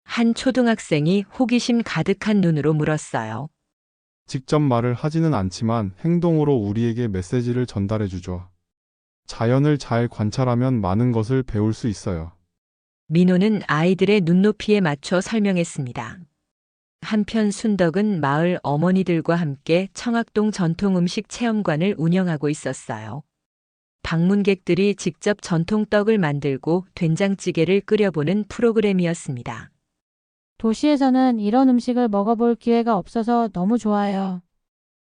한 초등학생이 호기심 가득한 눈으로 물었어요. 직접 말을 하지는 않지만 행동으로 우리에게 메시지를 전달해 주죠. 자연을 잘 관찰하면 많은 것을 배울 수 있어요. 민호는 아이들의 눈높이에 맞춰 설명했습니다. 한편 순덕은 마을 어머니들과 함께 청학동 전통 음식 체험관을 운영하고 있었어요. 방문객들이 직접 전통 떡을 만들고 된장찌개를 끓여보는 프로그램이었습니다. 도시에서는 이런 음식을 먹어볼 기회가 없어서 너무 좋아요.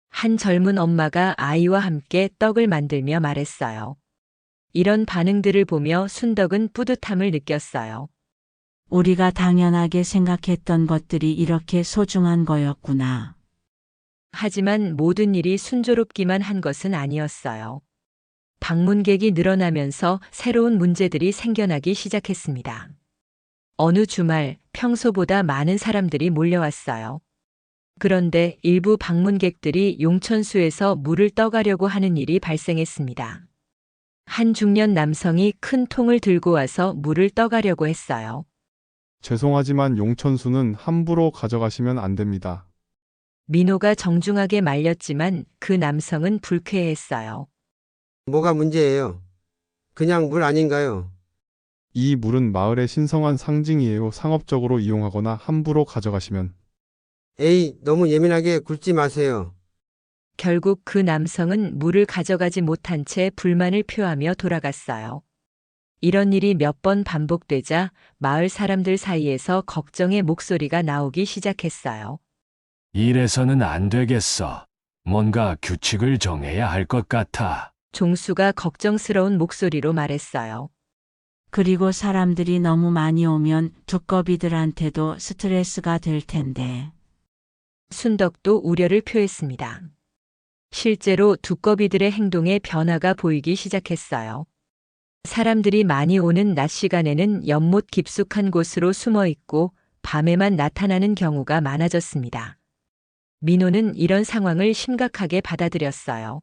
한 젊은 엄마가 아이와 함께 떡을 만들며 말했어요. 이런 반응들을 보며 순덕은 뿌듯함을 느꼈어요. 우리가 당연하게 생각했던 것들이 이렇게 소중한 거였구나. 하지만 모든 일이 순조롭기만 한 것은 아니었어요. 방문객이 늘어나면서 새로운 문제들이 생겨나기 시작했습니다. 어느 주말 평소보다 많은 사람들이 몰려왔어요. 그런데 일부 방문객들이 용천수에서 물을 떠가려고 하는 일이 발생했습니다. 한 중년 남성이 큰 통을 들고 와서 물을 떠가려고 했어요. 죄송하지만 용천수는 함부로 가져가시면 안 됩니다. 민호가 정중하게 말렸지만 그 남성은 불쾌해했어요. 뭐가 문제예요? 그냥 물 아닌가요? 이 물은 마을의 신성한 상징이에요. 상업적으로 이용하거나 함부로 가져가시면. 에이, 너무 예민하게 굴지 마세요. 결국 그 남성은 물을 가져가지 못한 채 불만을 표하며 돌아갔어요. 이런 일이 몇 번 반복되자 마을 사람들 사이에서 걱정의 목소리가 나오기 시작했어요. 이래서는 안 되겠어. 뭔가 규칙을 정해야 할 것 같아. 종수가 걱정스러운 목소리로 말했어요. 그리고 사람들이 너무 많이 오면 두꺼비들한테도 스트레스가 될 텐데. 순덕도 우려를 표했습니다. 실제로 두꺼비들의 행동에 변화가 보이기 시작했어요. 사람들이 많이 오는 낮 시간에는 연못 깊숙한 곳으로 숨어 있고 밤에만 나타나는 경우가 많아졌습니다. 민호는 이런 상황을 심각하게 받아들였어요.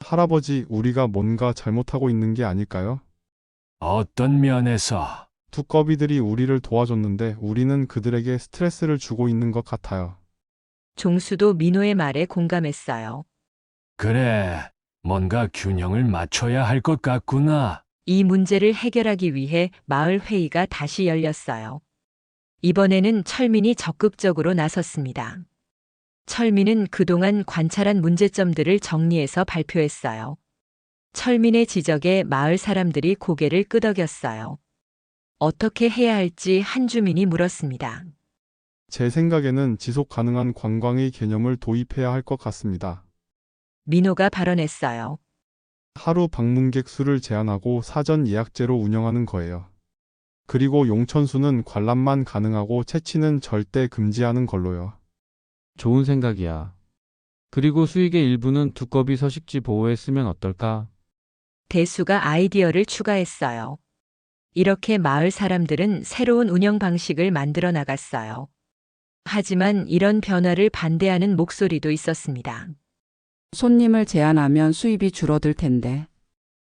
할아버지, 우리가 뭔가 잘못하고 있는 게 아닐까요? 어떤 면에서? 두꺼비들이 우리를 도와줬는데 우리는 그들에게 스트레스를 주고 있는 것 같아요. 종수도 민호의 말에 공감했어요. 그래, 뭔가 균형을 맞춰야 할 것 같구나. 이 문제를 해결하기 위해 마을 회의가 다시 열렸어요. 이번에는 철민이 적극적으로 나섰습니다. 철민은 그동안 관찰한 문제점들을 정리해서 발표했어요. 철민의 지적에 마을 사람들이 고개를 끄덕였어요. 어떻게 해야 할지 한 주민이 물었습니다. 제 생각에는 지속 가능한 관광의 개념을 도입해야 할 것 같습니다. 민호가 발언했어요. 하루 방문객 수를 제한하고 사전 예약제로 운영하는 거예요. 그리고 용천수는 관람만 가능하고 채취는 절대 금지하는 걸로요. 좋은 생각이야. 그리고 수익의 일부는 두꺼비 서식지 보호에 쓰면 어떨까? 대수가 아이디어를 추가했어요. 이렇게 마을 사람들은 새로운 운영 방식을 만들어 나갔어요. 하지만 이런 변화를 반대하는 목소리도 있었습니다. 손님을 제한하면 수입이 줄어들 텐데.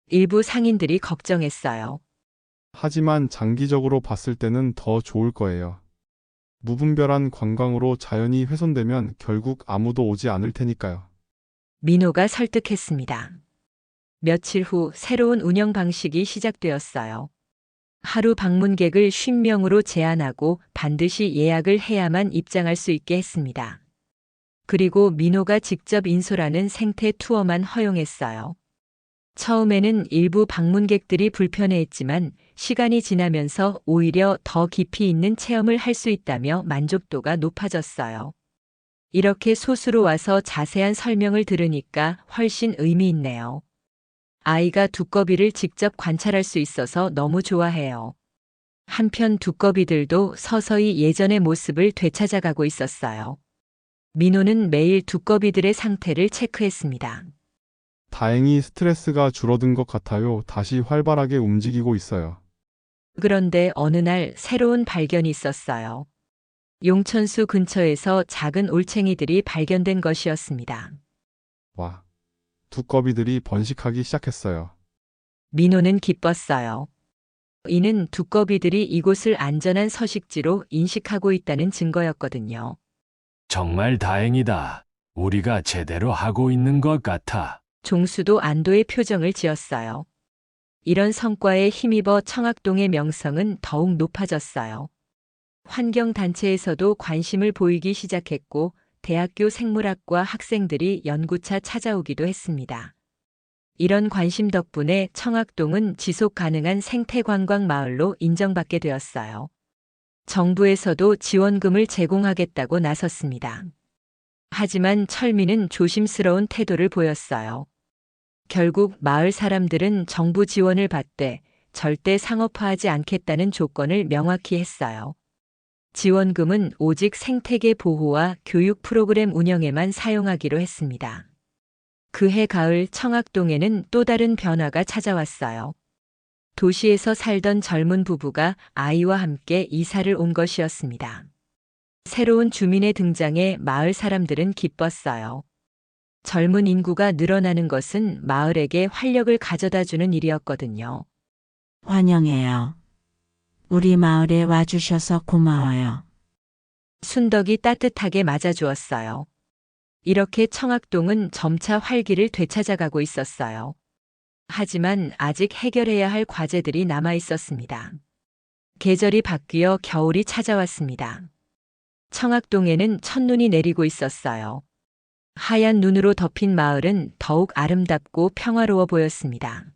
일부 상인들이 걱정했어요. 하지만 장기적으로 봤을 때는 더 좋을 거예요. 무분별한 관광으로 자연이 훼손되면 결국 아무도 오지 않을 테니까요. 민호가 설득했습니다. 며칠 후 새로운 운영 방식이 시작되었어요. 하루 방문객을 50명으로 제한하고 반드시 예약을 해야만 입장할 수 있게 했습니다. 그리고 민호가 직접 인솔하는 생태 투어만 허용했어요. 처음에는 일부 방문객들이 불편해했지만 시간이 지나면서 오히려 더 깊이 있는 체험을 할 수 있다며 만족도가 높아졌어요. 이렇게 소수로 와서 자세한 설명을 들으니까 훨씬 의미 있네요. 아이가 두꺼비를 직접 관찰할 수 있어서 너무 좋아해요. 한편 두꺼비들도 서서히 예전의 모습을 되찾아가고 있었어요. 민호는 매일 두꺼비들의 상태를 체크했습니다. 다행히 스트레스가 줄어든 것 같아요. 다시 활발하게 움직이고 있어요. 그런데 어느 날 새로운 발견이 있었어요. 용천수 근처에서 작은 올챙이들이 발견된 것이었습니다. 와, 두꺼비들이 번식하기 시작했어요. 민호는 기뻤어요. 이는 두꺼비들이 이곳을 안전한 서식지로 인식하고 있다는 증거였거든요. 정말 다행이다. 우리가 제대로 하고 있는 것 같아. 종수도 안도의 표정을 지었어요. 이런 성과에 힘입어 청학동의 명성은 더욱 높아졌어요. 환경단체에서도 관심을 보이기 시작했고 대학교 생물학과 학생들이 연구차 찾아오기도 했습니다. 이런 관심 덕분에 청학동은 지속 가능한 생태관광 마을로 인정받게 되었어요. 정부에서도 지원금을 제공하겠다고 나섰습니다. 하지만 철민은 조심스러운 태도를 보였어요. 결국 마을 사람들은 정부 지원을 받되 절대 상업화하지 않겠다는 조건을 명확히 했어요. 지원금은 오직 생태계 보호와 교육 프로그램 운영에만 사용하기로 했습니다. 그해 가을 청학동에는 또 다른 변화가 찾아왔어요. 도시에서 살던 젊은 부부가 아이와 함께 이사를 온 것이었습니다. 새로운 주민의 등장에 마을 사람들은 기뻤어요. 젊은 인구가 늘어나는 것은 마을에게 활력을 가져다주는 일이었거든요. 환영해요. 우리 마을에 와주셔서 고마워요. 순덕이 따뜻하게 맞아주었어요. 이렇게 청학동은 점차 활기를 되찾아가고 있었어요. 하지만 아직 해결해야 할 과제들이 남아 있었습니다. 계절이 바뀌어 겨울이 찾아왔습니다. 청학동에는 첫눈이 내리고 있었어요. 하얀 눈으로 덮인 마을은 더욱 아름답고 평화로워 보였습니다.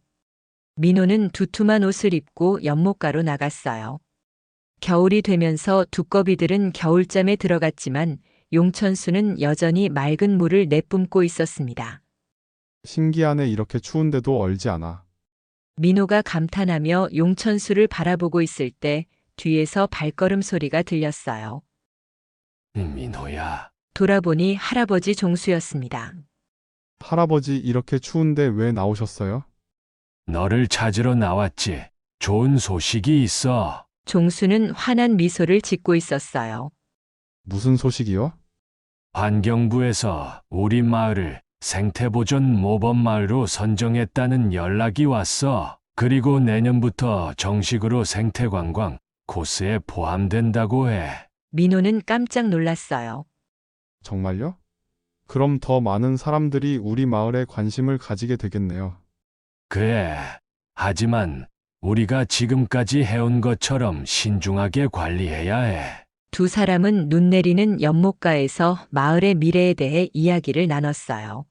민호는 두툼한 옷을 입고 연못가로 나갔어요. 겨울이 되면서 두꺼비들은 겨울잠에 들어갔지만 용천수는 여전히 맑은 물을 내뿜고 있었습니다. 신기하네, 이렇게 추운데도 얼지 않아. 민호가 감탄하며 용천수를 바라보고 있을 때 뒤에서 발걸음 소리가 들렸어요. 민호야. 돌아보니 할아버지 종수였습니다. 할아버지, 이렇게 추운데 왜 나오셨어요? 너를 찾으러 나왔지. 좋은 소식이 있어. 종수는 환한 미소를 짓고 있었어요. 무슨 소식이요? 환경부에서 우리 마을을 생태보존 모범마을로 선정했다는 연락이 왔어. 그리고 내년부터 정식으로 생태관광 코스에 포함된다고 해. 민호는 깜짝 놀랐어요. 정말요? 그럼 더 많은 사람들이 우리 마을에 관심을 가지게 되겠네요. 그래. 하지만 우리가 지금까지 해온 것처럼 신중하게 관리해야 해. 두 사람은 눈 내리는 연못가에서 마을의 미래에 대해 이야기를 나눴어요.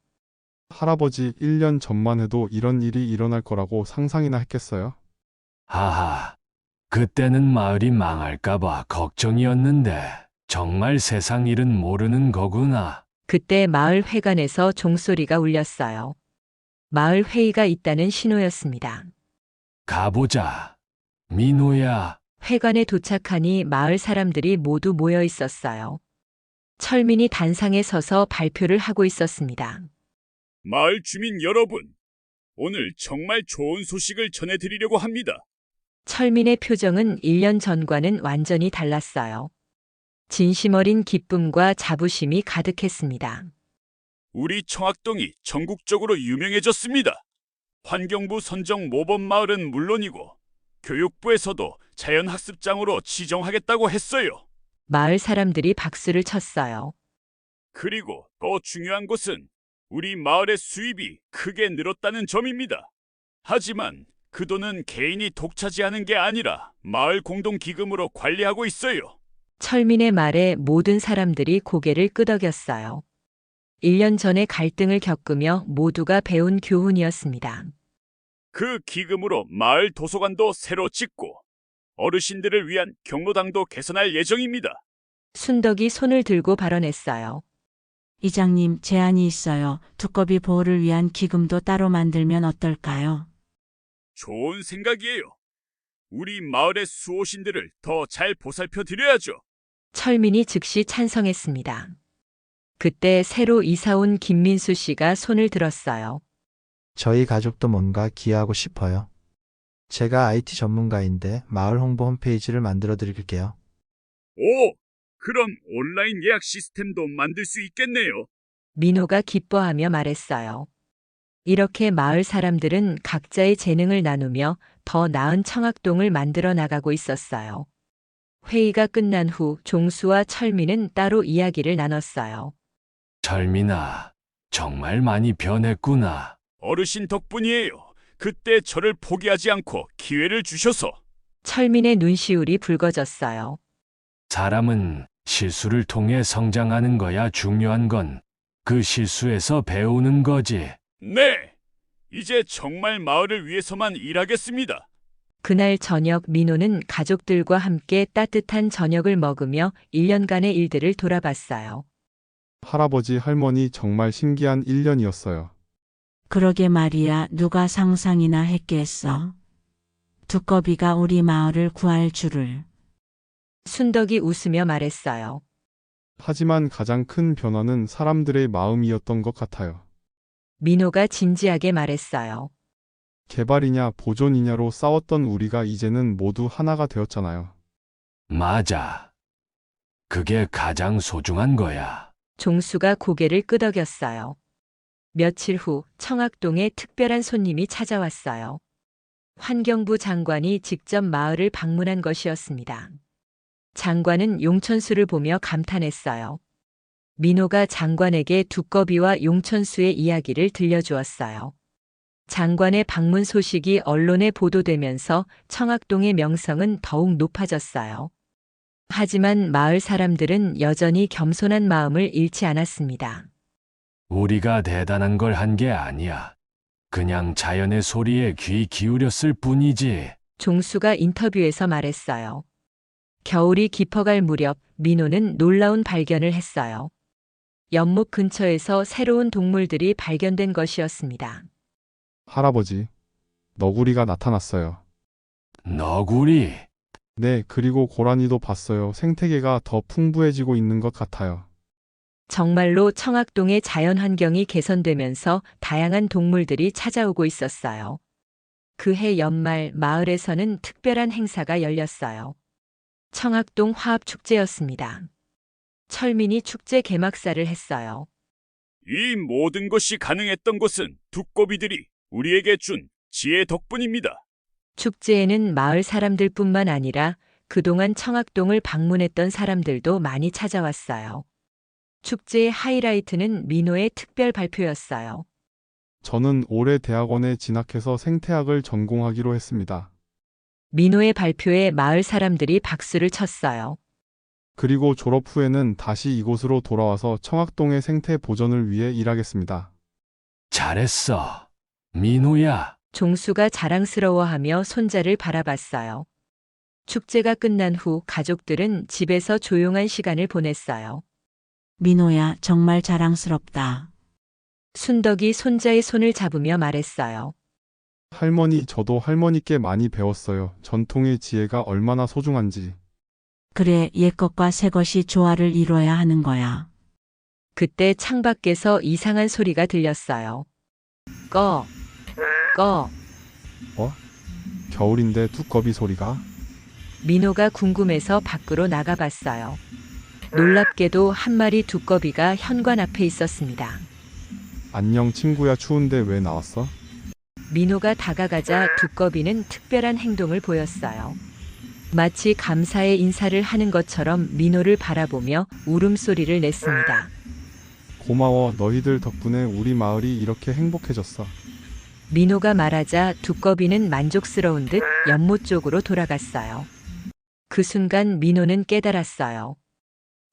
할아버지, 1년 전만 해도 이런 일이 일어날 거라고 상상이나 했겠어요? 하하. 그때는 마을이 망할까봐 걱정이었는데 정말 세상 일은 모르는 거구나. 그때 마을 회관에서 종소리가 울렸어요. 마을 회의가 있다는 신호였습니다. 가보자. 민호야. 회관에 도착하니 마을 사람들이 모두 모여 있었어요. 철민이 단상에 서서 발표를 하고 있었습니다. 마을 주민 여러분, 오늘 정말 좋은 소식을 전해드리려고 합니다. 철민의 표정은 1년 전과는 완전히 달랐어요. 진심 어린 기쁨과 자부심이 가득했습니다. 우리 청학동이 전국적으로 유명해졌습니다. 환경부 선정 모범마을은 물론이고 교육부에서도 자연학습장으로 지정하겠다고 했어요. 마을 사람들이 박수를 쳤어요. 그리고 더 중요한 것은 우리 마을의 수입이 크게 늘었다는 점입니다. 하지만 그 돈은 개인이 독차지하는 게 아니라 마을 공동기금으로 관리하고 있어요. 철민의 말에 모든 사람들이 고개를 끄덕였어요. 1년 전에 갈등을 겪으며 모두가 배운 교훈이었습니다. 그 기금으로 마을 도서관도 새로 짓고 어르신들을 위한 경로당도 개선할 예정입니다. 순덕이 손을 들고 발언했어요. 이장님, 제안이 있어요. 두꺼비 보호를 위한 기금도 따로 만들면 어떨까요? 좋은 생각이에요. 우리 마을의 수호신들을 더 잘 보살펴 드려야죠. 철민이 즉시 찬성했습니다. 그때 새로 이사온 김민수 씨가 손을 들었어요. 저희 가족도 뭔가 기여하고 싶어요. 제가 IT 전문가인데 마을 홍보 홈페이지를 만들어 드릴게요. 오, 그럼 온라인 예약 시스템도 만들 수 있겠네요. 민호가 기뻐하며 말했어요. 이렇게 마을 사람들은 각자의 재능을 나누며 더 나은 청학동을 만들어 나가고 있었어요. 회의가 끝난 후 종수와 철민은 따로 이야기를 나눴어요. 철민아, 정말 많이 변했구나. 어르신 덕분이에요. 그때 저를 포기하지 않고 기회를 주셔서. 철민의 눈시울이 붉어졌어요. 사람은 실수를 통해 성장하는 거야. 중요한 건 그 실수에서 배우는 거지. 네, 이제 정말 마을을 위해서만 일하겠습니다. 그날 저녁 민호는 가족들과 함께 따뜻한 저녁을 먹으며 1년간의 일들을 돌아봤어요. 할아버지, 할머니, 정말 신기한 1년이었어요. 그러게 말이야, 누가 상상이나 했겠어. 두꺼비가 우리 마을을 구할 줄을. 순덕이 웃으며 말했어요. 하지만 가장 큰 변화는 사람들의 마음이었던 것 같아요. 민호가 진지하게 말했어요. 개발이냐 보존이냐로 싸웠던 우리가 이제는 모두 하나가 되었잖아요. 맞아. 그게 가장 소중한 거야. 종수가 고개를 끄덕였어요. 며칠 후 청학동에 특별한 손님이 찾아왔어요. 환경부 장관이 직접 마을을 방문한 것이었습니다. 장관은 용천수를 보며 감탄했어요. 민호가 장관에게 두꺼비와 용천수의 이야기를 들려주었어요. 장관의 방문 소식이 언론에 보도되면서 청학동의 명성은 더욱 높아졌어요. 하지만 마을 사람들은 여전히 겸손한 마음을 잃지 않았습니다. 우리가 대단한 걸 한 게 아니야. 그냥 자연의 소리에 귀 기울였을 뿐이지. 종수가 인터뷰에서 말했어요. 겨울이 깊어갈 무렵 민호는 놀라운 발견을 했어요. 연못 근처에서 새로운 동물들이 발견된 것이었습니다. 할아버지, 너구리가 나타났어요. 너구리? 네, 그리고 고라니도 봤어요. 생태계가 더 풍부해지고 있는 것 같아요. 정말로 청학동의 자연 환경이 개선되면서 다양한 동물들이 찾아오고 있었어요. 그해 연말 마을에서는 특별한 행사가 열렸어요. 청학동 화합축제였습니다. 철민이 축제 개막사를 했어요. 이 모든 것이 가능했던 것은 두꺼비들이 우리에게 준 지혜 덕분입니다. 축제에는 마을 사람들뿐만 아니라 그동안 청학동을 방문했던 사람들도 많이 찾아왔어요. 축제의 하이라이트는 민호의 특별 발표였어요. 저는 올해 대학원에 진학해서 생태학을 전공하기로 했습니다. 민호의 발표에 마을 사람들이 박수를 쳤어요. 그리고 졸업 후에는 다시 이곳으로 돌아와서 청학동의 생태 보존을 위해 일하겠습니다. 잘했어. 민호야. 종수가 자랑스러워하며 손자를 바라봤어요. 축제가 끝난 후 가족들은 집에서 조용한 시간을 보냈어요. 민호야, 정말 자랑스럽다. 순덕이 손자의 손을 잡으며 말했어요. 할머니, 저도 할머니께 많이 배웠어요. 전통의 지혜가 얼마나 소중한지. 그래, 옛것과 새것이 조화를 이뤄야 하는 거야. 그때 창밖에서 이상한 소리가 들렸어요. 꺼. 겨울인데 두꺼비 소리가? 민호가 궁금해서 밖으로 나가봤어요. 놀랍게도 한 마리 두꺼비가 현관 앞에 있었습니다. 안녕 친구야, 추운데 왜 나왔어? 민호가 다가가자 두꺼비는 특별한 행동을 보였어요. 마치 감사의 인사를 하는 것처럼 민호를 바라보며 울음소리를 냈습니다. 고마워, 너희들 덕분에 우리 마을이 이렇게 행복해졌어. 민호가 말하자 두꺼비는 만족스러운 듯 연못 쪽으로 돌아갔어요. 그 순간 민호는 깨달았어요.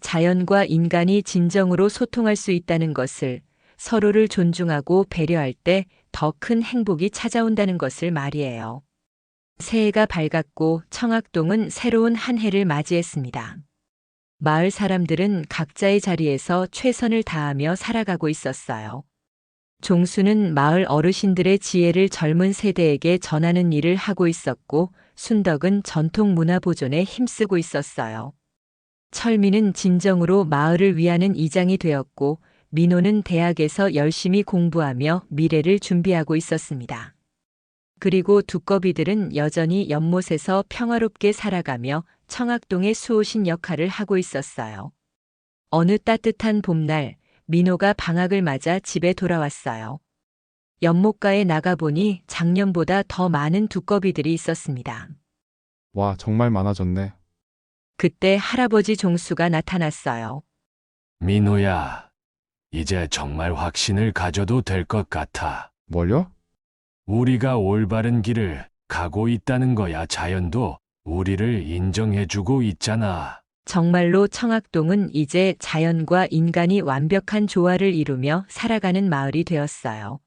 자연과 인간이 진정으로 소통할 수 있다는 것을, 서로를 존중하고 배려할 때 더 큰 행복이 찾아온다는 것을 말이에요. 새해가 밝았고 청학동은 새로운 한 해를 맞이했습니다. 마을 사람들은 각자의 자리에서 최선을 다하며 살아가고 있었어요. 종수는 마을 어르신들의 지혜를 젊은 세대에게 전하는 일을 하고 있었고, 순덕은 전통 문화 보존에 힘쓰고 있었어요. 철민은 진정으로 마을을 위하는 이장이 되었고, 민호는 대학에서 열심히 공부하며 미래를 준비하고 있었습니다. 그리고 두꺼비들은 여전히 연못에서 평화롭게 살아가며 청학동의 수호신 역할을 하고 있었어요. 어느 따뜻한 봄날, 민호가 방학을 맞아 집에 돌아왔어요. 연못가에 나가보니 작년보다 더 많은 두꺼비들이 있었습니다. 와, 정말 많아졌네. 그때 할아버지 종수가 나타났어요. 민호야. 이제 정말 확신을 가져도 될 것 같아. 뭘요? 우리가 올바른 길을 가고 있다는 거야. 자연도 우리를 인정해주고 있잖아. 정말로 청학동은 이제 자연과 인간이 완벽한 조화를 이루며 살아가는 마을이 되었어요.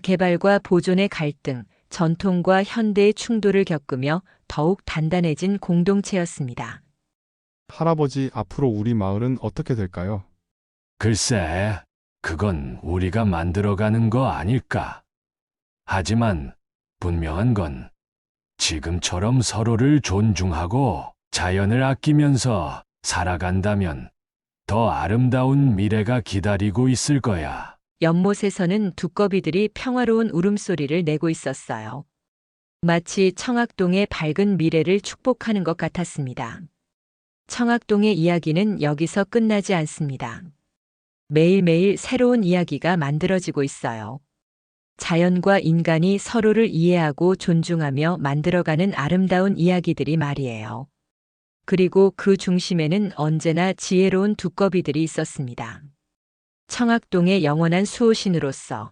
개발과 보존의 갈등, 전통과 현대의 충돌을 겪으며 더욱 단단해진 공동체였습니다. 할아버지, 앞으로 우리 마을은 어떻게 될까요? 글쎄, 그건 우리가 만들어가는 거 아닐까. 하지만 분명한 건 지금처럼 서로를 존중하고 자연을 아끼면서 살아간다면 더 아름다운 미래가 기다리고 있을 거야. 연못에서는 두꺼비들이 평화로운 울음소리를 내고 있었어요. 마치 청학동의 밝은 미래를 축복하는 것 같았습니다. 청학동의 이야기는 여기서 끝나지 않습니다. 매일매일 새로운 이야기가 만들어지고 있어요. 자연과 인간이 서로를 이해하고 존중하며 만들어가는 아름다운 이야기들이 말이에요. 그리고 그 중심에는 언제나 지혜로운 두꺼비들이 있었습니다. 청학동의 영원한 수호신으로서